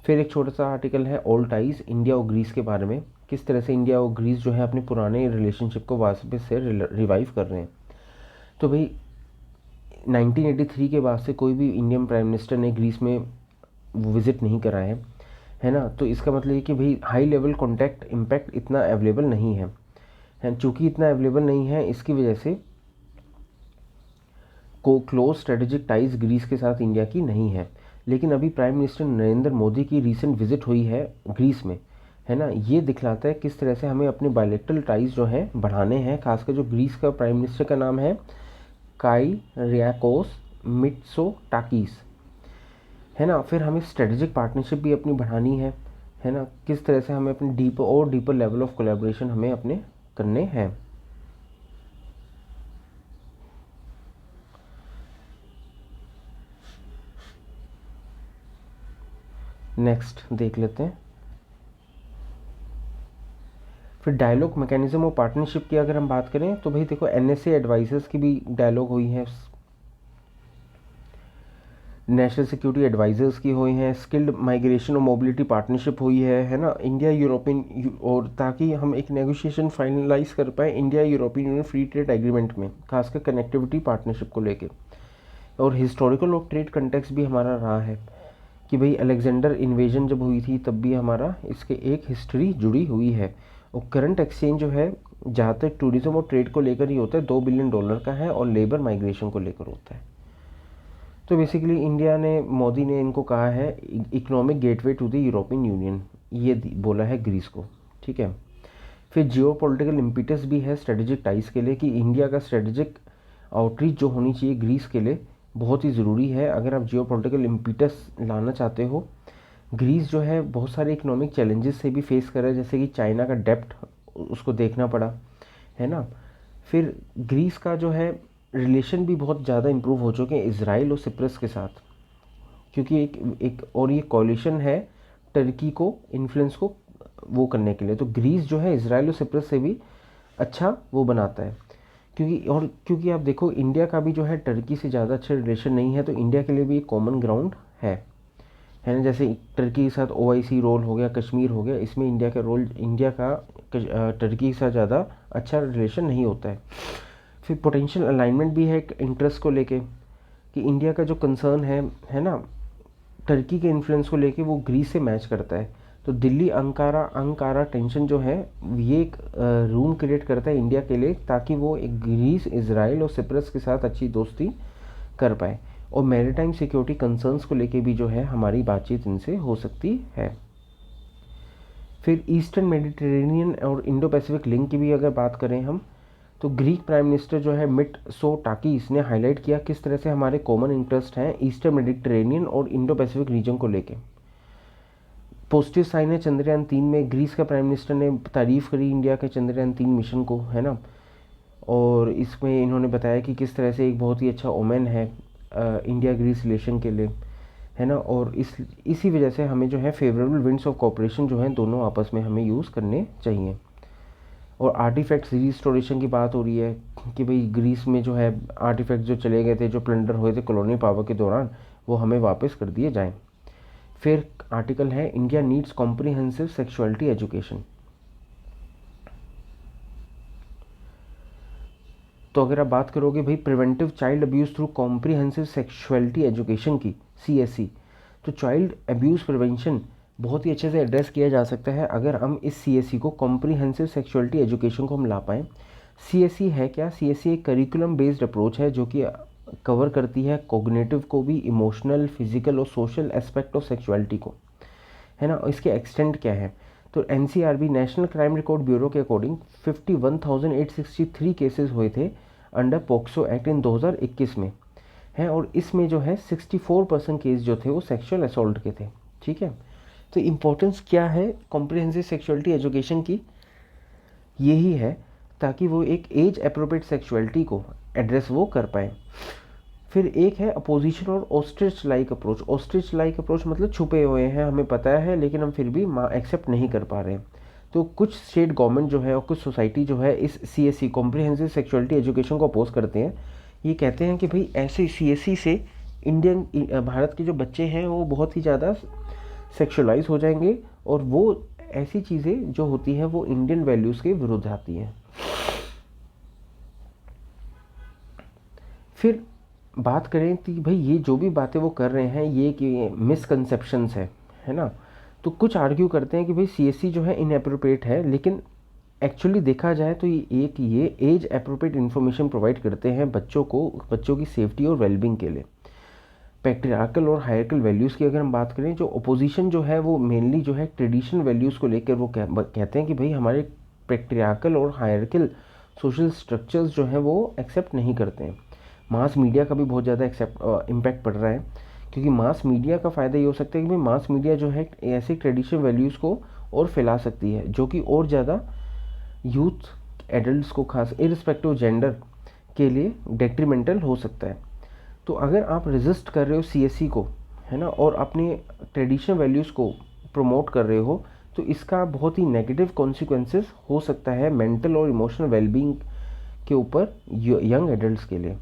फिर एक छोटा सा आर्टिकल है ओल्ड टाइज इंडिया और ग्रीस के बारे में, किस तरह से इंडिया और ग्रीस जो है अपने पुराने रिलेशनशिप को वापस से रिवाइव कर रहे हैं। तो भाई 1983 के बाद से कोई भी इंडियन प्राइम मिनिस्टर ने ग्रीस में विज़िट नहीं करा है ना, तो इसका मतलब है कि भाई हाई लेवल कॉन्टैक्ट इम्पैक्ट इतना अवेलेबल नहीं है। चूँकि इतना अवेलेबल नहीं है इसकी वजह से को क्लोज स्ट्रेटेजिक टाइज ग्रीस के साथ इंडिया की नहीं है। लेकिन अभी प्राइम मिनिस्टर नरेंद्र मोदी की रीसेंट विजिट हुई है ग्रीस में, है ना, ये दिखलाता है किस तरह से हमें अपने बायलैटरल टाइज जो हैं बढ़ाने हैं। खासकर जो ग्रीस का प्राइम मिनिस्टर का नाम है काइरियाकोस मित्सोटाकिस, है ना। फिर हमें स्ट्रेटेजिक पार्टनरशिप भी अपनी बढ़ानी है ना, किस तरह से हमें अपने डीपर लेवल ऑफ कोलैबोरेशन हमें अपने करने हैं। नेक्स्ट देख लेते हैं। फिर डायलॉग मैकेनिज्म और पार्टनरशिप की अगर हम बात करें तो भाई देखो NSA एडवाइजर्स की भी डायलॉग हुई है, नेशनल सिक्योरिटी एडवाइजर्स की हुई हैं, स्किल्ड माइग्रेशन और मोबिलिटी पार्टनरशिप हुई है ना, इंडिया यूरोपियन, और ताकि हम एक नेगोशिएशन फाइनलाइज कर पाए India European union free trade agreement में, खासकर कनेक्टिविटी पार्टनरशिप को लेके। और हिस्टोरिकल और ट्रेड कंटेक्स्ट भी हमारा रहा है कि भाई अलेक्जेंडर इन्वेजन जब हुई थी तब भी हमारा इसके एक हिस्ट्री जुड़ी हुई है। और करंट एक्सचेंज जो है जहाँ तक टूरिज्म और ट्रेड को लेकर ही होता है $2 बिलियन का है, और लेबर माइग्रेशन को लेकर होता है। तो बेसिकली इंडिया ने, मोदी ने इनको कहा है economic gateway to the European Union, ये बोला है ग्रीस को, ठीक है। फिर जियो पॉलिटिकल इम्पिटस भी है स्ट्रेटेजिक टाइज के लिए कि इंडिया का स्ट्रेटेजिक आउटरीच जो होनी चाहिए ग्रीस के लिए बहुत ही ज़रूरी है अगर आप जियोपॉलिटिकल इम्पीटस लाना चाहते हो। ग्रीस जो है बहुत सारे इकोनॉमिक चैलेंजेस से भी फेस कर रहा है, जैसे कि चाइना का डेप्ट उसको देखना पड़ा, है ना। फिर ग्रीस का जो है रिलेशन भी बहुत ज़्यादा इम्प्रूव हो चुके हैं इसराइल और सिप्रस के साथ, क्योंकि एक और ये कॉलिशन है टर्की को इन्फ्लुएंस को वो करने के लिए। तो ग्रीस जो है इसराइल और सिप्रस से भी अच्छा वो बनाता है, क्योंकि आप देखो इंडिया का भी जो है टर्की से ज़्यादा अच्छे रिलेशन नहीं है, तो इंडिया के लिए भी एक कॉमन ग्राउंड है ना। जैसे टर्की के साथ OIC रोल हो गया, कश्मीर हो गया, इसमें इंडिया का टर्की के साथ ज़्यादा अच्छा रिलेशन नहीं होता है। फिर पोटेंशियल अलाइनमेंट भी है इंटरेस्ट को लेके, कि इंडिया का जो कंसर्न है ना टर्की के इन्फ्लुएंस को लेके, वो ग्रीस से मैच करता है। तो दिल्ली अंकारा टेंशन जो है ये एक रूम क्रिएट करता है इंडिया के लिए, ताकि वो एक ग्रीस, इसराइल और सिप्रस के साथ अच्छी दोस्ती कर पाए। और मैरीटाइम सिक्योरिटी कंसर्न्स को लेके भी जो है हमारी बातचीत इनसे हो सकती है। फिर ईस्टर्न मेडिटेरेनियन और इंडो पैसिफिक लिंक की भी अगर बात करें हम, तो ग्रीक प्राइम मिनिस्टर जो है मिटसोटाकिस ने हाईलाइट किया किस तरह से हमारे कॉमन इंटरेस्ट हैं ईस्टर्न मेडिटेरेनियन और इंडो पैसिफिक रीजन को लेके। पॉजिटिव साइन है चंद्रयान-3 में, ग्रीस का प्राइम मिनिस्टर ने तारीफ़ करी इंडिया के चंद्रयान-3 मिशन को, है ना। और इसमें इन्होंने बताया कि किस तरह से एक बहुत ही अच्छा ओमेन है इंडिया ग्रीस रिलेशन के लिए, है ना। और इसी वजह से हमें जो है फेवरेबल विंड्स ऑफ कोऑपरेशन जो है दोनों आपस में हमें यूज़ करने चाहिए। और आर्टिफैक्ट्स रिस्टोरेशन की बात हो रही है कि भाई ग्रीस में जो है आर्टिफैक्ट जो चले गए थे, जो प्लंडर हुए थे कॉलोनियल पावर के दौरान, वो हमें वापस कर दिए जाएं। फिर आर्टिकल है India needs comprehensive sexuality education. तो अगर आप बात करोगे भाई preventive child abuse through comprehensive sexuality education की, CSE, तो चाइल्ड अब्यूज़ प्रिवेंशन बहुत ही अच्छे से एड्रेस किया जा सकता है अगर हम इस CSE को, कॉम्प्रिहेंसिव सेक्सुअलिटी एजुकेशन को हम ला पाएँ। CSE है क्या? CSE एक करिकुलम बेस्ड अप्रोच है जो कि कवर करती है कोग्निटिव को भी, इमोशनल, फिजिकल और सोशल एस्पेक्ट ऑफ सेक्सुअलिटी को, है ना। इसके एक्सटेंट क्या है? तो NCRB national crime record bureau के अकॉर्डिंग 51,863 केसेस हुए थे अंडर पॉक्सो एक्ट इन 2021 में, है। और इसमें जो है 64% केस जो थे वो सेक्सुअल असॉल्ट के थे, ठीक है। तो इम्पोर्टेंस क्या है कॉम्प्रिहेंसिव सेक्सुअलिटी एजुकेशन की? यही है ताकि वो एक एज अप्रोप्रिएट सेक्सुअलिटी को एड्रेस वो कर पाए। फिर एक है अपोजिशन और ostrich like approach. Ostrich like approach मतलब छुपे हुए हैं, हमें पता है लेकिन हम फिर भी एक्सेप्ट नहीं कर पा रहे हैं। तो कुछ स्टेट गवर्नमेंट जो है और कुछ सोसाइटी जो है इस CSE कॉम्प्रिहेंसिव सेक्सुअलिटी एजुकेशन को अपोज करते हैं। ये कहते हैं कि भाई ऐसे CSE से भारत के जो बच्चे हैं वो बहुत ही ज़्यादा सेक्सुअलाइज हो जाएंगे, और वो ऐसी चीज़ें जो होती हैं वो इंडियन वैल्यूज़ के विरुद्ध आती हैं। फिर बात करें कि भाई ये जो भी बातें वो कर रहे हैं ये कि मिसकंसेप्शंस है ना। तो कुछ आर्ग्यू करते हैं कि भाई CSE जो है इनएप्रोप्रिएट है, लेकिन एक्चुअली देखा जाए तो ये एज अप्रोप्रिएट इन्फॉर्मेशन प्रोवाइड करते हैं बच्चों की सेफ्टी और वेलबींग के लिए। पैट्रियार्कल और हायरार्किकल वैल्यूज़ की अगर हम बात करें, जो अपोजिशन जो है वो मेनली जो है ट्रेडिशनल वैल्यूज़ को लेकर वो कहते हैं कि भाई हमारे पैट्रियार्कल और हायरार्किकल सोशल स्ट्रक्चर्स जो हैं वो एक्सेप्ट नहीं करते हैं। मास मीडिया का भी बहुत ज़्यादा इम्पैक्ट पड़ रहा है, क्योंकि मास मीडिया का फ़ायदा ये हो सकता है कि भाई मास मीडिया जो है ऐसे ट्रेडिशनल वैल्यूज़ को और फैला सकती है, जो कि और ज़्यादा यूथ एडल्ट्स को खास इररिस्पेक्टिव जेंडर के लिए डेट्रीमेंटल हो सकता है। तो अगर आप रेजिस्ट कर रहे हो CSE को, है ना, और अपने ट्रेडिशनल वैल्यूज़ को प्रमोट कर रहे हो, तो इसका बहुत ही नेगेटिव कॉन्सिक्वेंसेस हो सकता है मेंटल और इमोशनल वेलबींग के ऊपर यंग एडल्ट्स के लिए।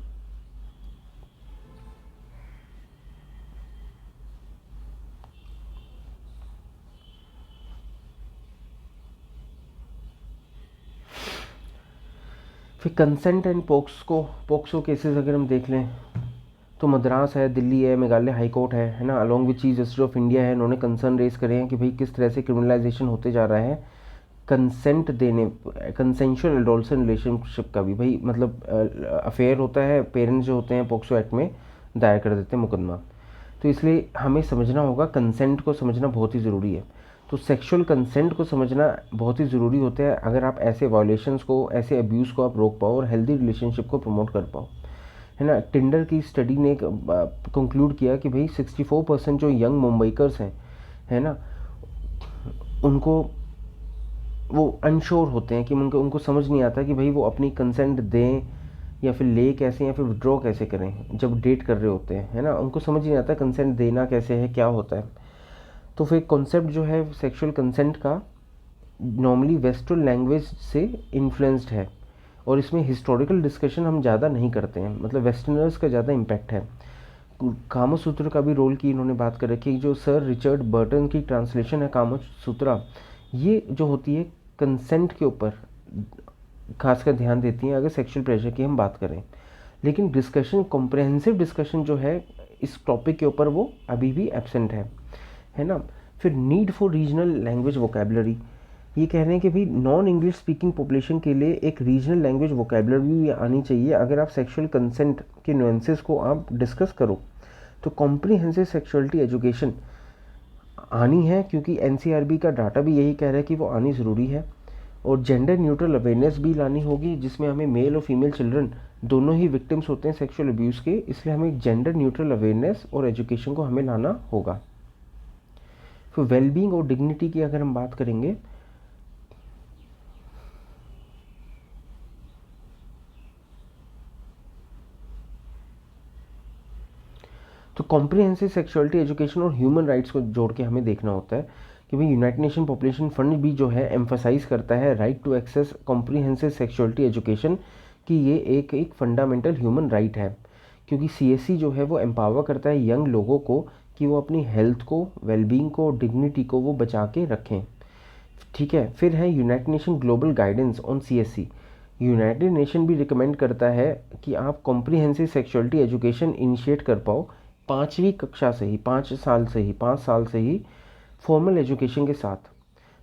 फिर कंसेंट एंड पोक्सो केसेस अगर हम देख लें, तो मद्रास है, दिल्ली है, मेघालय हाई कोर्ट है ना, along with chief justice of India है, इन्होंने कंसर्न रेज करे हैं कि भाई किस तरह से क्रिमिनलाइजेशन होते जा रहा है कंसेंट देने, कंसेंशुअल एडोल्सन रिलेशनशिप का भी। भाई मतलब अफेयर होता है, पेरेंट्स जो होते हैं पोक्सो एक्ट में दायर कर देते हैं मुकदमा। तो इसलिए हमें समझना होगा, कंसेंट को समझना बहुत ही ज़रूरी है। तो सेक्सुअल कंसेंट को समझना बहुत ही ज़रूरी होता है अगर आप ऐसे वायलेशंस को, ऐसे अब्यूज़ को आप रोक पाओ और हेल्दी रिलेशनशिप को प्रमोट कर पाओ। है ना। टिंडर की स्टडी ने कंक्लूड किया कि भाई 64% जो यंग मुंबईकर्स हैं, है ना, उनको वो अनश्योर होते हैं कि उनको उनको समझ नहीं आता कि भाई वो अपनी कंसेंट दें या फिर ले कैसे या फिर विड्रॉ कैसे करें जब डेट कर रहे होते हैं, है ना। उनको समझ नहीं आता कंसेंट देना कैसे है, क्या होता है। तो फिर कॉन्सेप्ट जो है सेक्सुअल कंसेंट का नॉर्मली वेस्टर्न लैंग्वेज से इन्फ्लुएंस्ड है, और इसमें हिस्टोरिकल डिस्कशन हम ज़्यादा नहीं करते हैं, मतलब वेस्टर्नर्स का ज़्यादा इम्पैक्ट है। कामसूत्र का भी रोल की इन्होंने बात कर रखी है। जो सर रिचर्ड बर्टन की ट्रांसलेशन है कामसूत्रा, ये जो होती है कंसेंट के ऊपर खासकर ध्यान देती हैं अगर सेक्सुअल प्रेशर की हम बात करें। लेकिन डिस्कशन, कॉम्प्रहेंसिव डिस्कशन जो है इस टॉपिक के ऊपर वो अभी भी एब्सेंट है ना। फिर need for regional language vocabulary, ये कह रहे हैं कि भाई नॉन इंग्लिश स्पीकिंग पॉपुलेशन के लिए एक रीजनल लैंग्वेज वोकेबलरी भी आनी चाहिए अगर आप सेक्सुअल कंसेंट के नुएंसेस को आप डिस्कस करो। तो कॉम्प्रिहेंसिव सेक्सुअलिटी एजुकेशन आनी है, क्योंकि एनसीआरबी का डाटा भी यही कह रहा है कि वो आनी ज़रूरी है। और जेंडर न्यूट्रल अवेयरनेस भी लानी होगी, जिसमें हमें मेल और फीमेल चिल्ड्रन दोनों ही विक्टिम्स होते हैं सेक्सुअल अब्यूज़ के, इसलिए हमें जेंडर न्यूट्रल अवेयरनेस और एजुकेशन को हमें लाना होगा। फिर वेलबींग और डिग्निटी की अगर हम बात करेंगे, तो कॉम्प्रिहेंसिव सेक्सुअलिटी एजुकेशन और ह्यूमन राइट्स को जोड़ के हमें देखना होता है कि भाई यूनाइटेड नेशन पॉपुलेशन फंड भी जो है एम्फसाइज करता है right to access comprehensive sexuality education, कि ये एक फंडामेंटल ह्यूमन राइट है, क्योंकि सीएससी जो है वो एम्पावर करता है यंग लोगों को कि वो अपनी हेल्थ को, वेलबींग को, डिग्निटी को वो बचा के रखें। ठीक है। फिर है United nation global guidance on CSC. United nation भी रिकमेंड करता है कि आप कॉम्प्रिहेंसिव सेक्सुअलिटी एजुकेशन इनिशिएट कर पाओ 5वीं कक्षा से ही, 5 साल से ही फॉर्मल एजुकेशन के साथ।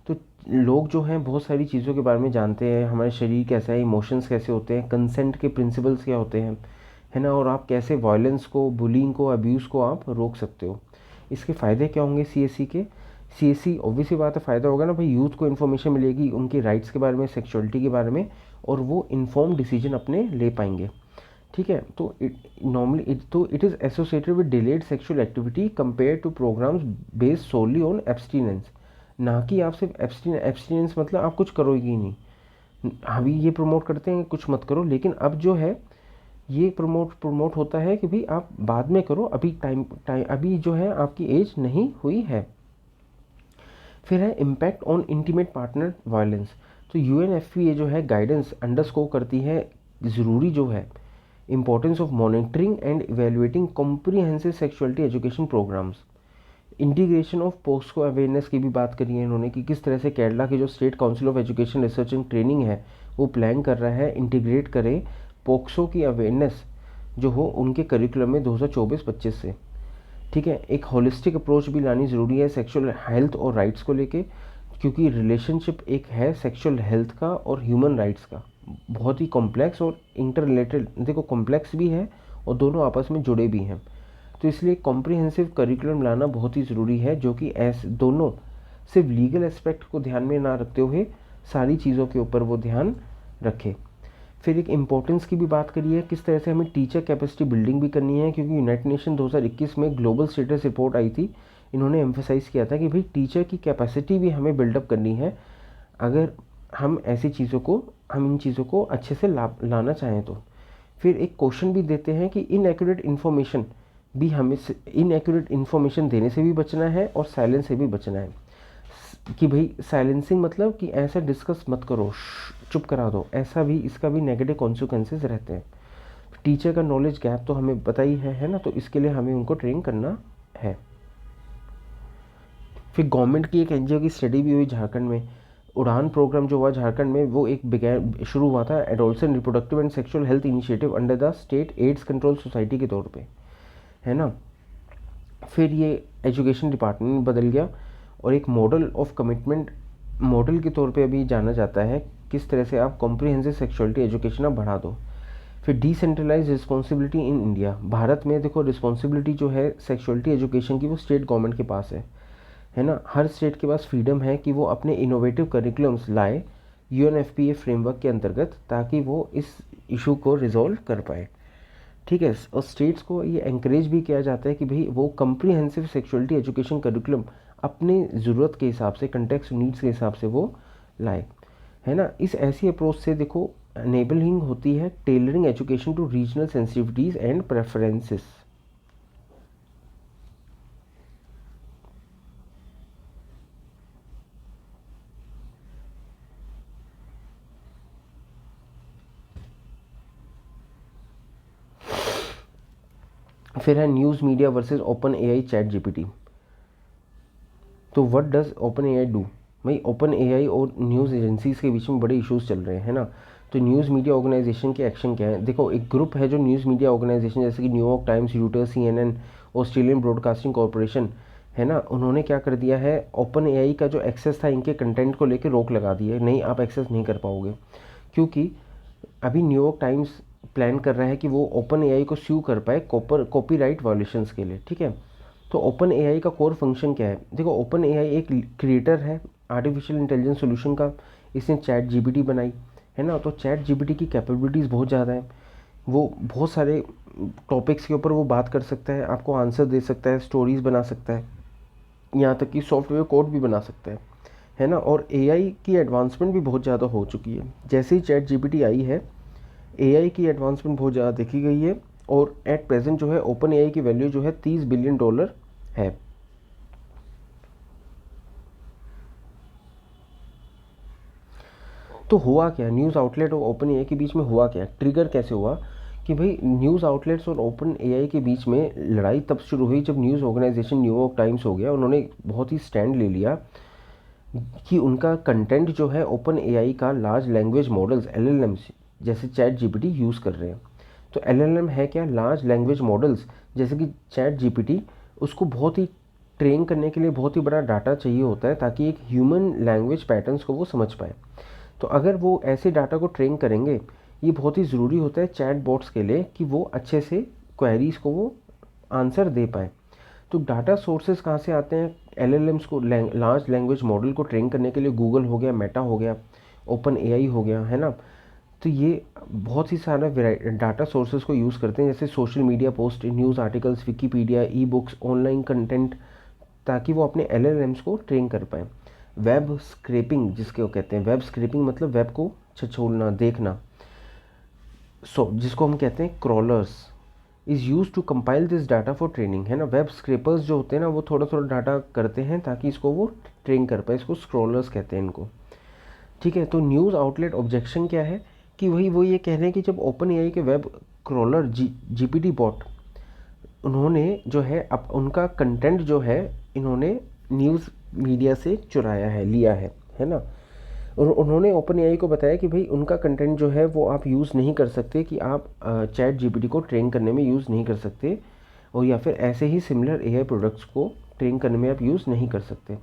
तो लोग जो हैं बहुत सारी चीज़ों के बारे में जानते हैं, हमारे शरीर कैसा है, इमोशंस कैसे होते हैं, कंसेंट के प्रिंसिपल्स क्या होते हैं, है ना, और आप कैसे वायलेंस को, बुलिंग को, अब्यूज़ को आप रोक सकते हो। इसके फ़ायदे क्या होंगे सीएससी के? सीएससी ऑब्वियसली बात है, फ़ायदा होगा ना भाई, यूथ को इन्फॉर्मेशन मिलेगी उनके राइट्स के बारे में, सेक्सुअलिटी के बारे में, और वो इन्फॉर्म डिसीजन अपने ले पाएंगे। ठीक है। तो it is associated with delayed sexual activity compare to programmes based solely on abstinence. ना कि आप सिर्फ एब्सटीनेंस मतलब आप कुछ करोगे ही नहीं, अभी ये प्रमोट करते हैं कुछ मत करो, लेकिन अब जो है ये प्रमोट होता है कि भाई आप बाद में करो, अभी टाइम अभी जो है आपकी एज नहीं हुई है। फिर है impact on intimate partner violence. तो यूएनएफपीए जो है गाइडेंस अंडरस्कोर करती है ज़रूरी जो है importance of monitoring and evaluating comprehensive sexuality education programmes. Integration of POCSO awareness की भी बात करी है इन्होंने कि किस तरह से केरला की जो state council of education research and training है वो प्लान कर रहा है इंटीग्रेट करे पोक्सो की अवेयरनेस जो हो उनके करिकुलम में 2024-25 से। ठीक है। एक होलिस्टिक अप्रोच भी लानी ज़रूरी है सेक्सुअल हेल्थ और राइट्स को लेके, क्योंकि रिलेशनशिप एक है सेक्सुअल हेल्थ का और ह्यूमन राइट्स का, बहुत ही कॉम्प्लेक्स और इंटर रिलेटेड, देखो कॉम्प्लेक्स भी है और दोनों आपस में जुड़े भी हैं। तो इसलिए कॉम्प्रिहेंसिव करिकुलम लाना बहुत ही ज़रूरी है, जो कि ऐसे दोनों सिर्फ लीगल एस्पेक्ट को ध्यान में ना रखते हुए सारी चीज़ों के ऊपर वो ध्यान रखे। फिर एक इम्पोर्टेंस की भी बात करी है, किस तरह से हमें टीचर कैपेसिटी बिल्डिंग भी करनी है, क्योंकि यूनाइटेड नेशन 2021 में ग्लोबल स्टेटस रिपोर्ट आई थी, इन्होंने एम्फसाइज़ किया था कि भाई टीचर की कैपेसिटी भी हमें बिल्डअप करनी है अगर हम इन चीज़ों को अच्छे से लाना चाहें तो। फिर एक क्वेश्चन भी देते हैं कि इनएक्यूरेट इन्फॉर्मेशन देने से भी बचना है और साइलेंस से भी बचना है, कि भाई साइलेंसिंग मतलब कि ऐसा डिस्कस मत करो, चुप करा दो, ऐसा भी इसका भी नेगेटिव कॉन्सिक्वेंसेस रहते हैं। टीचर का नॉलेज गैप तो हमें पता ही है ना, तो इसके लिए हमें उनको ट्रेन करना है। फिर गवर्नमेंट की एक एनजीओ की स्टडी भी हुई झारखंड में, उड़ान प्रोग्राम जो हुआ झारखंड में, वो एक शुरू हुआ था adolescent reproductive and sexual health initiative under the state AIDS control society के तौर पे, है ना। फिर ये एजुकेशन डिपार्टमेंट में बदल गया और एक मॉडल ऑफ कमिटमेंट मॉडल के तौर पे अभी जाना जाता है, किस तरह से आप कॉम्प्रिहेंसिव सेक्सुअलिटी एजुकेशन आप बढ़ा दो। फिर decentralise responsibility in India, Bharat में देखो रिस्पॉन्सिबिलिटी जो है सेक्सुअलिटी एजुकेशन की वो स्टेट गवर्नमेंट के पास है ना। हर स्टेट के पास फ्रीडम है कि वो अपने इनोवेटिव करिकुलम्स लाए यूएनएफपीए फ्रेमवर्क के अंतर्गत, ताकि वो इस इशू को रिजॉल्व कर पाए। ठीक है। और स्टेट्स को ये एंकरेज भी किया जाता है कि भाई वो कम्प्रीहेंसिव सेक्सुअलिटी एजुकेशन करिकुलम अपने ज़रूरत के हिसाब से, कंटेक्स्ट नीड्स के हिसाब से वो लाए, है ना। इस ऐसी अप्रोच से देखो एनेबलिंग होती है tailoring education to regional sensitivities and preferences. फिर है news media versus open AI chat GPT. तो what does open AI do? भाई ओपन एआई और न्यूज़ एजेंसीज के बीच में बड़े इश्यूज चल रहे हैं, है ना। तो न्यूज़ मीडिया ऑर्गेनाइजेशन के एक्शन क्या है? देखो एक ग्रुप है जो न्यूज़ मीडिया ऑर्गेनाइजेशन जैसे कि New York Times, Reuters, CNN, Australian broadcasting corporation, है ना, उन्होंने क्या कर दिया है, ओपन एआई का जो एक्सेस था इनके कंटेंट को लेकर रोक लगा दी है, नहीं आप एक्सेस नहीं कर पाओगे। क्योंकि अभी न्यूयॉर्क टाइम्स प्लान कर रहा है कि वो ओपन एआई को स्यू कर पाए कॉपीराइट वायलेशंस के लिए, ठीक है। तो ओपन एआई का कोर फंक्शन क्या है? देखो ओपन एआई एक क्रिएटर है आर्टिफिशियल इंटेलिजेंस सॉल्यूशन का। इसने चैट जीपीटी बनाई, है ना। तो चैट जीपीटी की कैपेबिलिटीज़ बहुत ज़्यादा है। वो बहुत सारे टॉपिक्स के ऊपर वो बात कर सकता है, आपको आंसर दे सकता है, स्टोरीज़ बना सकता है, यहाँ तक कि सॉफ्टवेयर कोड भी बना सकता है ना। और एआई की एडवांसमेंट भी बहुत ज़्यादा हो चुकी है। जैसे ही चैट जीपीटी आई है, एआई की एडवांसमेंट बहुत ज़्यादा देखी गई है। और एट प्रेजेंट जो है ओपन एआई की वैल्यू जो है $30 बिलियन है। तो हुआ क्या, न्यूज़ आउटलेट और ओपन एआई के बीच में हुआ क्या, ट्रिगर कैसे हुआ कि भाई न्यूज़ आउटलेट्स और ओपन एआई के बीच में लड़ाई तब शुरू हुई जब न्यूज़ ऑर्गेनाइजेशन न्यूयॉर्क टाइम्स हो गया, उन्होंने बहुत ही स्टैंड ले लिया कि उनका कंटेंट जो है ओपन एआई का लार्ज लैंग्वेज मॉडल्स LLMs जैसे चैट जीपीटी यूज़ कर रहे हैं। तो LLM है क्या, लार्ज लैंग्वेज मॉडल्स जैसे कि चैट जीपीटी, उसको बहुत ही ट्रेन करने के लिए बहुत ही बड़ा डाटा चाहिए होता है ताकि एक ह्यूमन लैंग्वेज पैटर्न्स को वो समझ पाए। तो अगर वो ऐसे डाटा को ट्रेन करेंगे, ये बहुत ही ज़रूरी होता है चैट बॉट्स के लिए कि वो अच्छे से क्वेरीज़ को वो आंसर दे पाए। तो डाटा सोर्सेज कहाँ से आते हैं LLMs को, लार्ज लैंग्वेज मॉडल को ट्रेन करने के लिए? गूगल हो गया, मेटा हो गया, ओपन एआई हो गया, है ना। तो ये बहुत ही सारा डाटा सोर्सेज को यूज़ करते हैं जैसे social media post, news articles, Wikipedia, e books, online content, ताकि वो अपने LLMs को ट्रेन कर पाएँ। वेब स्क्रैपिंग जिसको कहते हैं, वेब स्क्रैपिंग मतलब वेब को छछोलना, देखना, जिसको हम कहते हैं crawlers, is use to compile this data for training, है ना। वेब स्क्रैपर्स जो होते हैं ना, वो थोड़ा थोड़ा डाटा करते हैं ताकि इसको वो ट्रेन कर पाए, इसको स्क्रॉलर्स कहते हैं इनको, ठीक है। तो न्यूज़ आउटलेट ऑब्जेक्शन क्या है कि वही वो ये कह रहे हैं कि जब ओपन एआई के वेब क्रॉलर जीपीटी बॉट, उन्होंने जो है अब उनका कंटेंट जो है इन्होंने न्यूज़ मीडिया से चुराया है, लिया है ना। और उन्होंने ओपन एआई को बताया कि भाई उनका कंटेंट जो है वो आप यूज़ नहीं कर सकते, कि आप चैट जीपीटी को ट्रेन करने में यूज़ नहीं कर सकते, और या फिर ऐसे ही सिमिलर एआई प्रोडक्ट्स को ट्रेन करने में आप यूज़ नहीं कर सकते।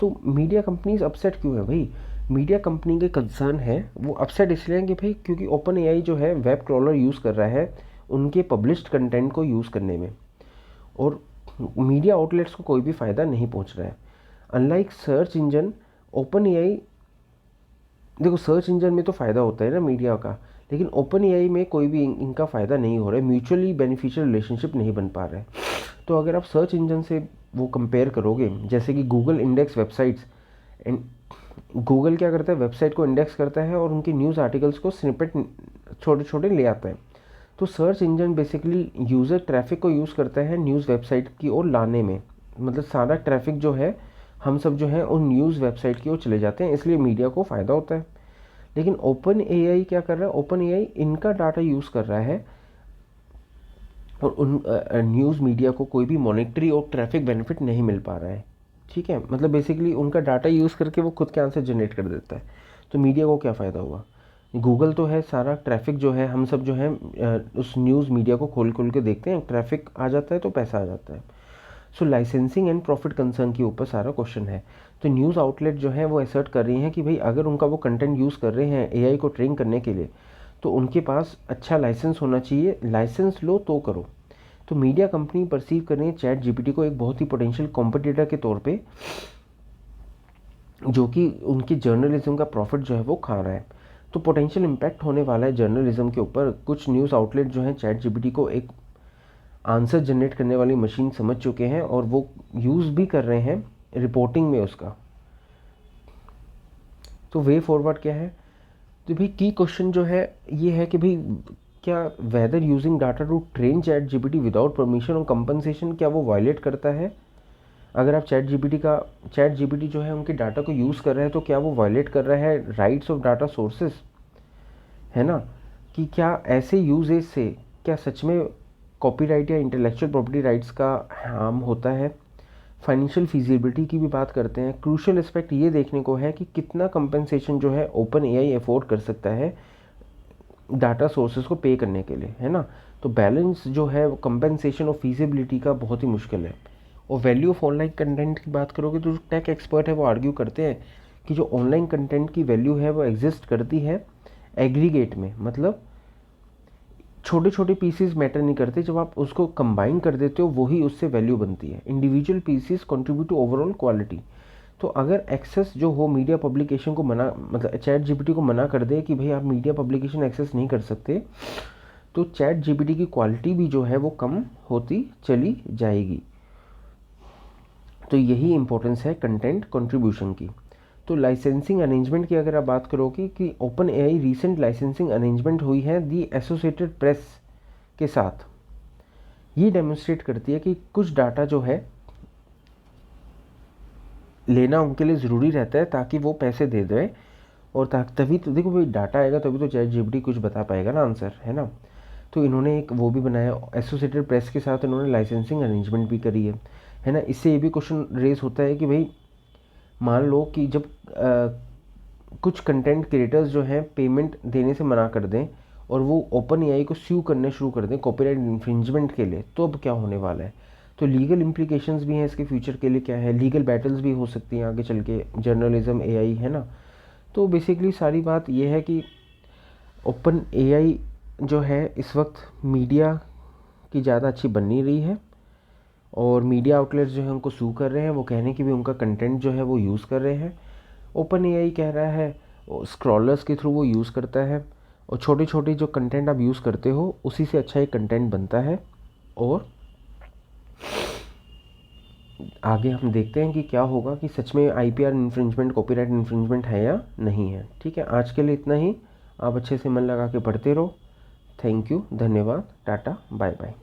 तो मीडिया कंपनीज अपसेट क्यों है भाई? मीडिया कंपनी के कंसर्न है वो अपसेट इसलिए हैं कि भाई क्योंकि ओपन एआई जो है वेब क्रॉलर यूज़ कर रहा है उनके पब्लिश्ड कंटेंट को यूज़ करने में, और मीडिया आउटलेट्स को कोई भी फ़ायदा नहीं पहुंच रहा है। Unlike search engine, open AI, देखो सर्च इंजन में तो फ़ायदा होता है ना मीडिया का, लेकिन ओपन एआई में कोई भी इनका फ़ायदा नहीं हो रहा है, म्यूचुअली बेनिफिशियल रिलेशनशिप नहीं बन पा रहा है। तो अगर आप सर्च इंजन से वो कंपेयर करोगे, जैसे कि गूगल इंडेक्स वेबसाइट्स, गूगल क्या करता है, वेबसाइट को इंडेक्स करता है और उनकी न्यूज़ आर्टिकल्स को स्निपेट छोटे छोटे ले आता है। तो search engine basically user traffic को यूज़ करता है न्यूज़ वेबसाइट की ओर लाने में, मतलब सारा ट्रैफिक जो है हम सब जो है उन न्यूज़ वेबसाइट की ओर चले जाते हैं, इसलिए मीडिया को फ़ायदा होता है। लेकिन ओपन एआई क्या कर रहा है, ओपन एआई इनका डाटा यूज़ कर रहा है और उन न्यूज़ मीडिया को कोई भी मॉनेटरी और ट्रैफिक बेनिफिट नहीं मिल पा रहा है, ठीक है। मतलब बेसिकली उनका डाटा यूज़ करके वो खुद के आंसर जनरेट कर देता है। तो मीडिया को क्या फ़ायदा हुआ? गूगल तो है, सारा ट्रैफिक जो है हम सब जो है उस न्यूज़ मीडिया को खोल खोल के देखते हैं, ट्रैफिक आ जाता है तो पैसा आ जाता है। सो लाइसेंसिंग एंड प्रॉफिट कंसर्न के ऊपर सारा क्वेश्चन है। तो न्यूज़ आउटलेट जो है वो असर्ट कर रही हैं कि भाई अगर उनका वो कंटेंट यूज़ कर रहे हैं एआई को ट्रेन करने के लिए, तो उनके पास अच्छा लाइसेंस होना चाहिए, लाइसेंस लो तो करो। तो मीडिया कंपनी परसीव कर रही है चैट जीपीटी को एक बहुत ही पोटेंशियल कॉम्पिटिटर के तौर पे, जो कि उनकी जर्नलिज्म का प्रॉफिट जो है वो खा रहा है। तो पोटेंशियल इम्पैक्ट होने वाला है जर्नलिज्म के ऊपर। कुछ न्यूज़ आउटलेट जो हैं चैट जीपीटी को एक आंसर जनरेट करने वाली मशीन समझ चुके हैं और वो यूज़ भी कर रहे हैं रिपोर्टिंग में उसका। तो वे फॉरवर्ड क्या है, तो भाई की क्वेश्चन जो है ये है कि भाई क्या whether using data to train ChatGPT without permission और कंपनसेशन, क्या वो वायलेट करता है? अगर आप चैट जीपीटी जो है उनके डाटा को यूज़ कर रहे हैं तो क्या वो वायलेट कर रहा है राइट्स ऑफ डाटा सोर्सेज, है ना? कि क्या ऐसे यूजेज से क्या सच में कॉपीराइट या इंटेलेक्चुअल प्रॉपर्टी राइट्स का हार्म होता है? फाइनेंशियल फिजिबिलिटी की भी बात करते हैं। क्रूशियल एस्पेक्ट ये देखने को है कि कितना कंपनसेशन जो है ओपन एआई अफोर्ड कर सकता है डाटा सोर्सेज को पे करने के लिए, है ना? तो बैलेंस जो है कंपनसेशन और फीजिबिलिटी का बहुत ही मुश्किल है। और वैल्यू ऑफ ऑनलाइन कंटेंट की बात करोगे तो जो टेक एक्सपर्ट है वो आर्ग्यू करते हैं कि जो ऑनलाइन कंटेंट की वैल्यू है वो एग्जिस्ट करती है एग्रीगेट में, मतलब छोटे छोटे पीसेस मैटर नहीं करते, जब आप उसको कंबाइन कर देते हो वही उससे वैल्यू बनती है। Individual pieces contribute to overall quality. तो अगर एक्सेस जो हो मीडिया पब्लिकेशन को मना, मतलब चैट जीपीटी को मना कर दे कि भाई आप मीडिया पब्लिकेशन एक्सेस नहीं कर सकते, तो चैट जीपीटी की क्वालिटी भी जो है वो कम होती चली जाएगी। तो यही इंपॉर्टेंस है कंटेंट कंट्रीब्यूशन की। तो लाइसेंसिंग अरेंजमेंट की अगर आप बात करोगे कि open AI recent licensing arrangement हुई है दी एसोसिएटेड प्रेस के साथ। ये डेमोन्स्ट्रेट करती है कि कुछ डाटा जो है लेना उनके लिए ज़रूरी रहता है ताकि वो पैसे दे दें, और तभी तो देखो भाई डाटा आएगा तभी तो चैट जीपीटी कुछ बता पाएगा ना आंसर, है ना? तो इन्होंने एक वो भी बनाया एसोसिएटेड प्रेस के साथ, इन्होंने लाइसेंसिंग अरेंजमेंट भी करी है ना? इससे ये भी क्वेश्चन रेज होता है कि भाई मान लो कि जब कुछ कंटेंट क्रिएटर्स जो हैं पेमेंट देने से मना कर दें और वो ओपन एआई को स्यू करने शुरू कर दें कॉपीराइट इन्फ्रिंजमेंट के लिए, तो अब क्या होने वाला है? तो लीगल इम्प्लीकेशंस भी हैं इसके फ्यूचर के लिए, क्या है लीगल बैटल्स भी हो सकती हैं आगे चल के जर्नलिज्म एआई, है ना? तो बेसिकली सारी बात ये है कि ओपन एआई जो है इस वक्त मीडिया की ज़्यादा अच्छी बन नहीं रही है, और मीडिया आउटलेट्स जो है उनको सू कर रहे हैं, वो कहने की भी उनका कंटेंट जो है वो यूज़ कर रहे हैं। ओपन एआई कह रहा है स्क्रॉलर्स के थ्रू वो यूज़ करता है, और छोटे छोटे जो कंटेंट आप यूज़ करते हो उसी से अच्छा एक कंटेंट बनता है। और आगे हम देखते हैं कि क्या होगा, कि सच में आईपीआर इन्फ्रिंजमेंट कॉपीराइट इन्फ्रिंजमेंट है या नहीं है। ठीक है, आज के लिए इतना ही। आप अच्छे से मन लगा के पढ़ते रहो। थैंक यू, धन्यवाद, टाटा, बाय बाय।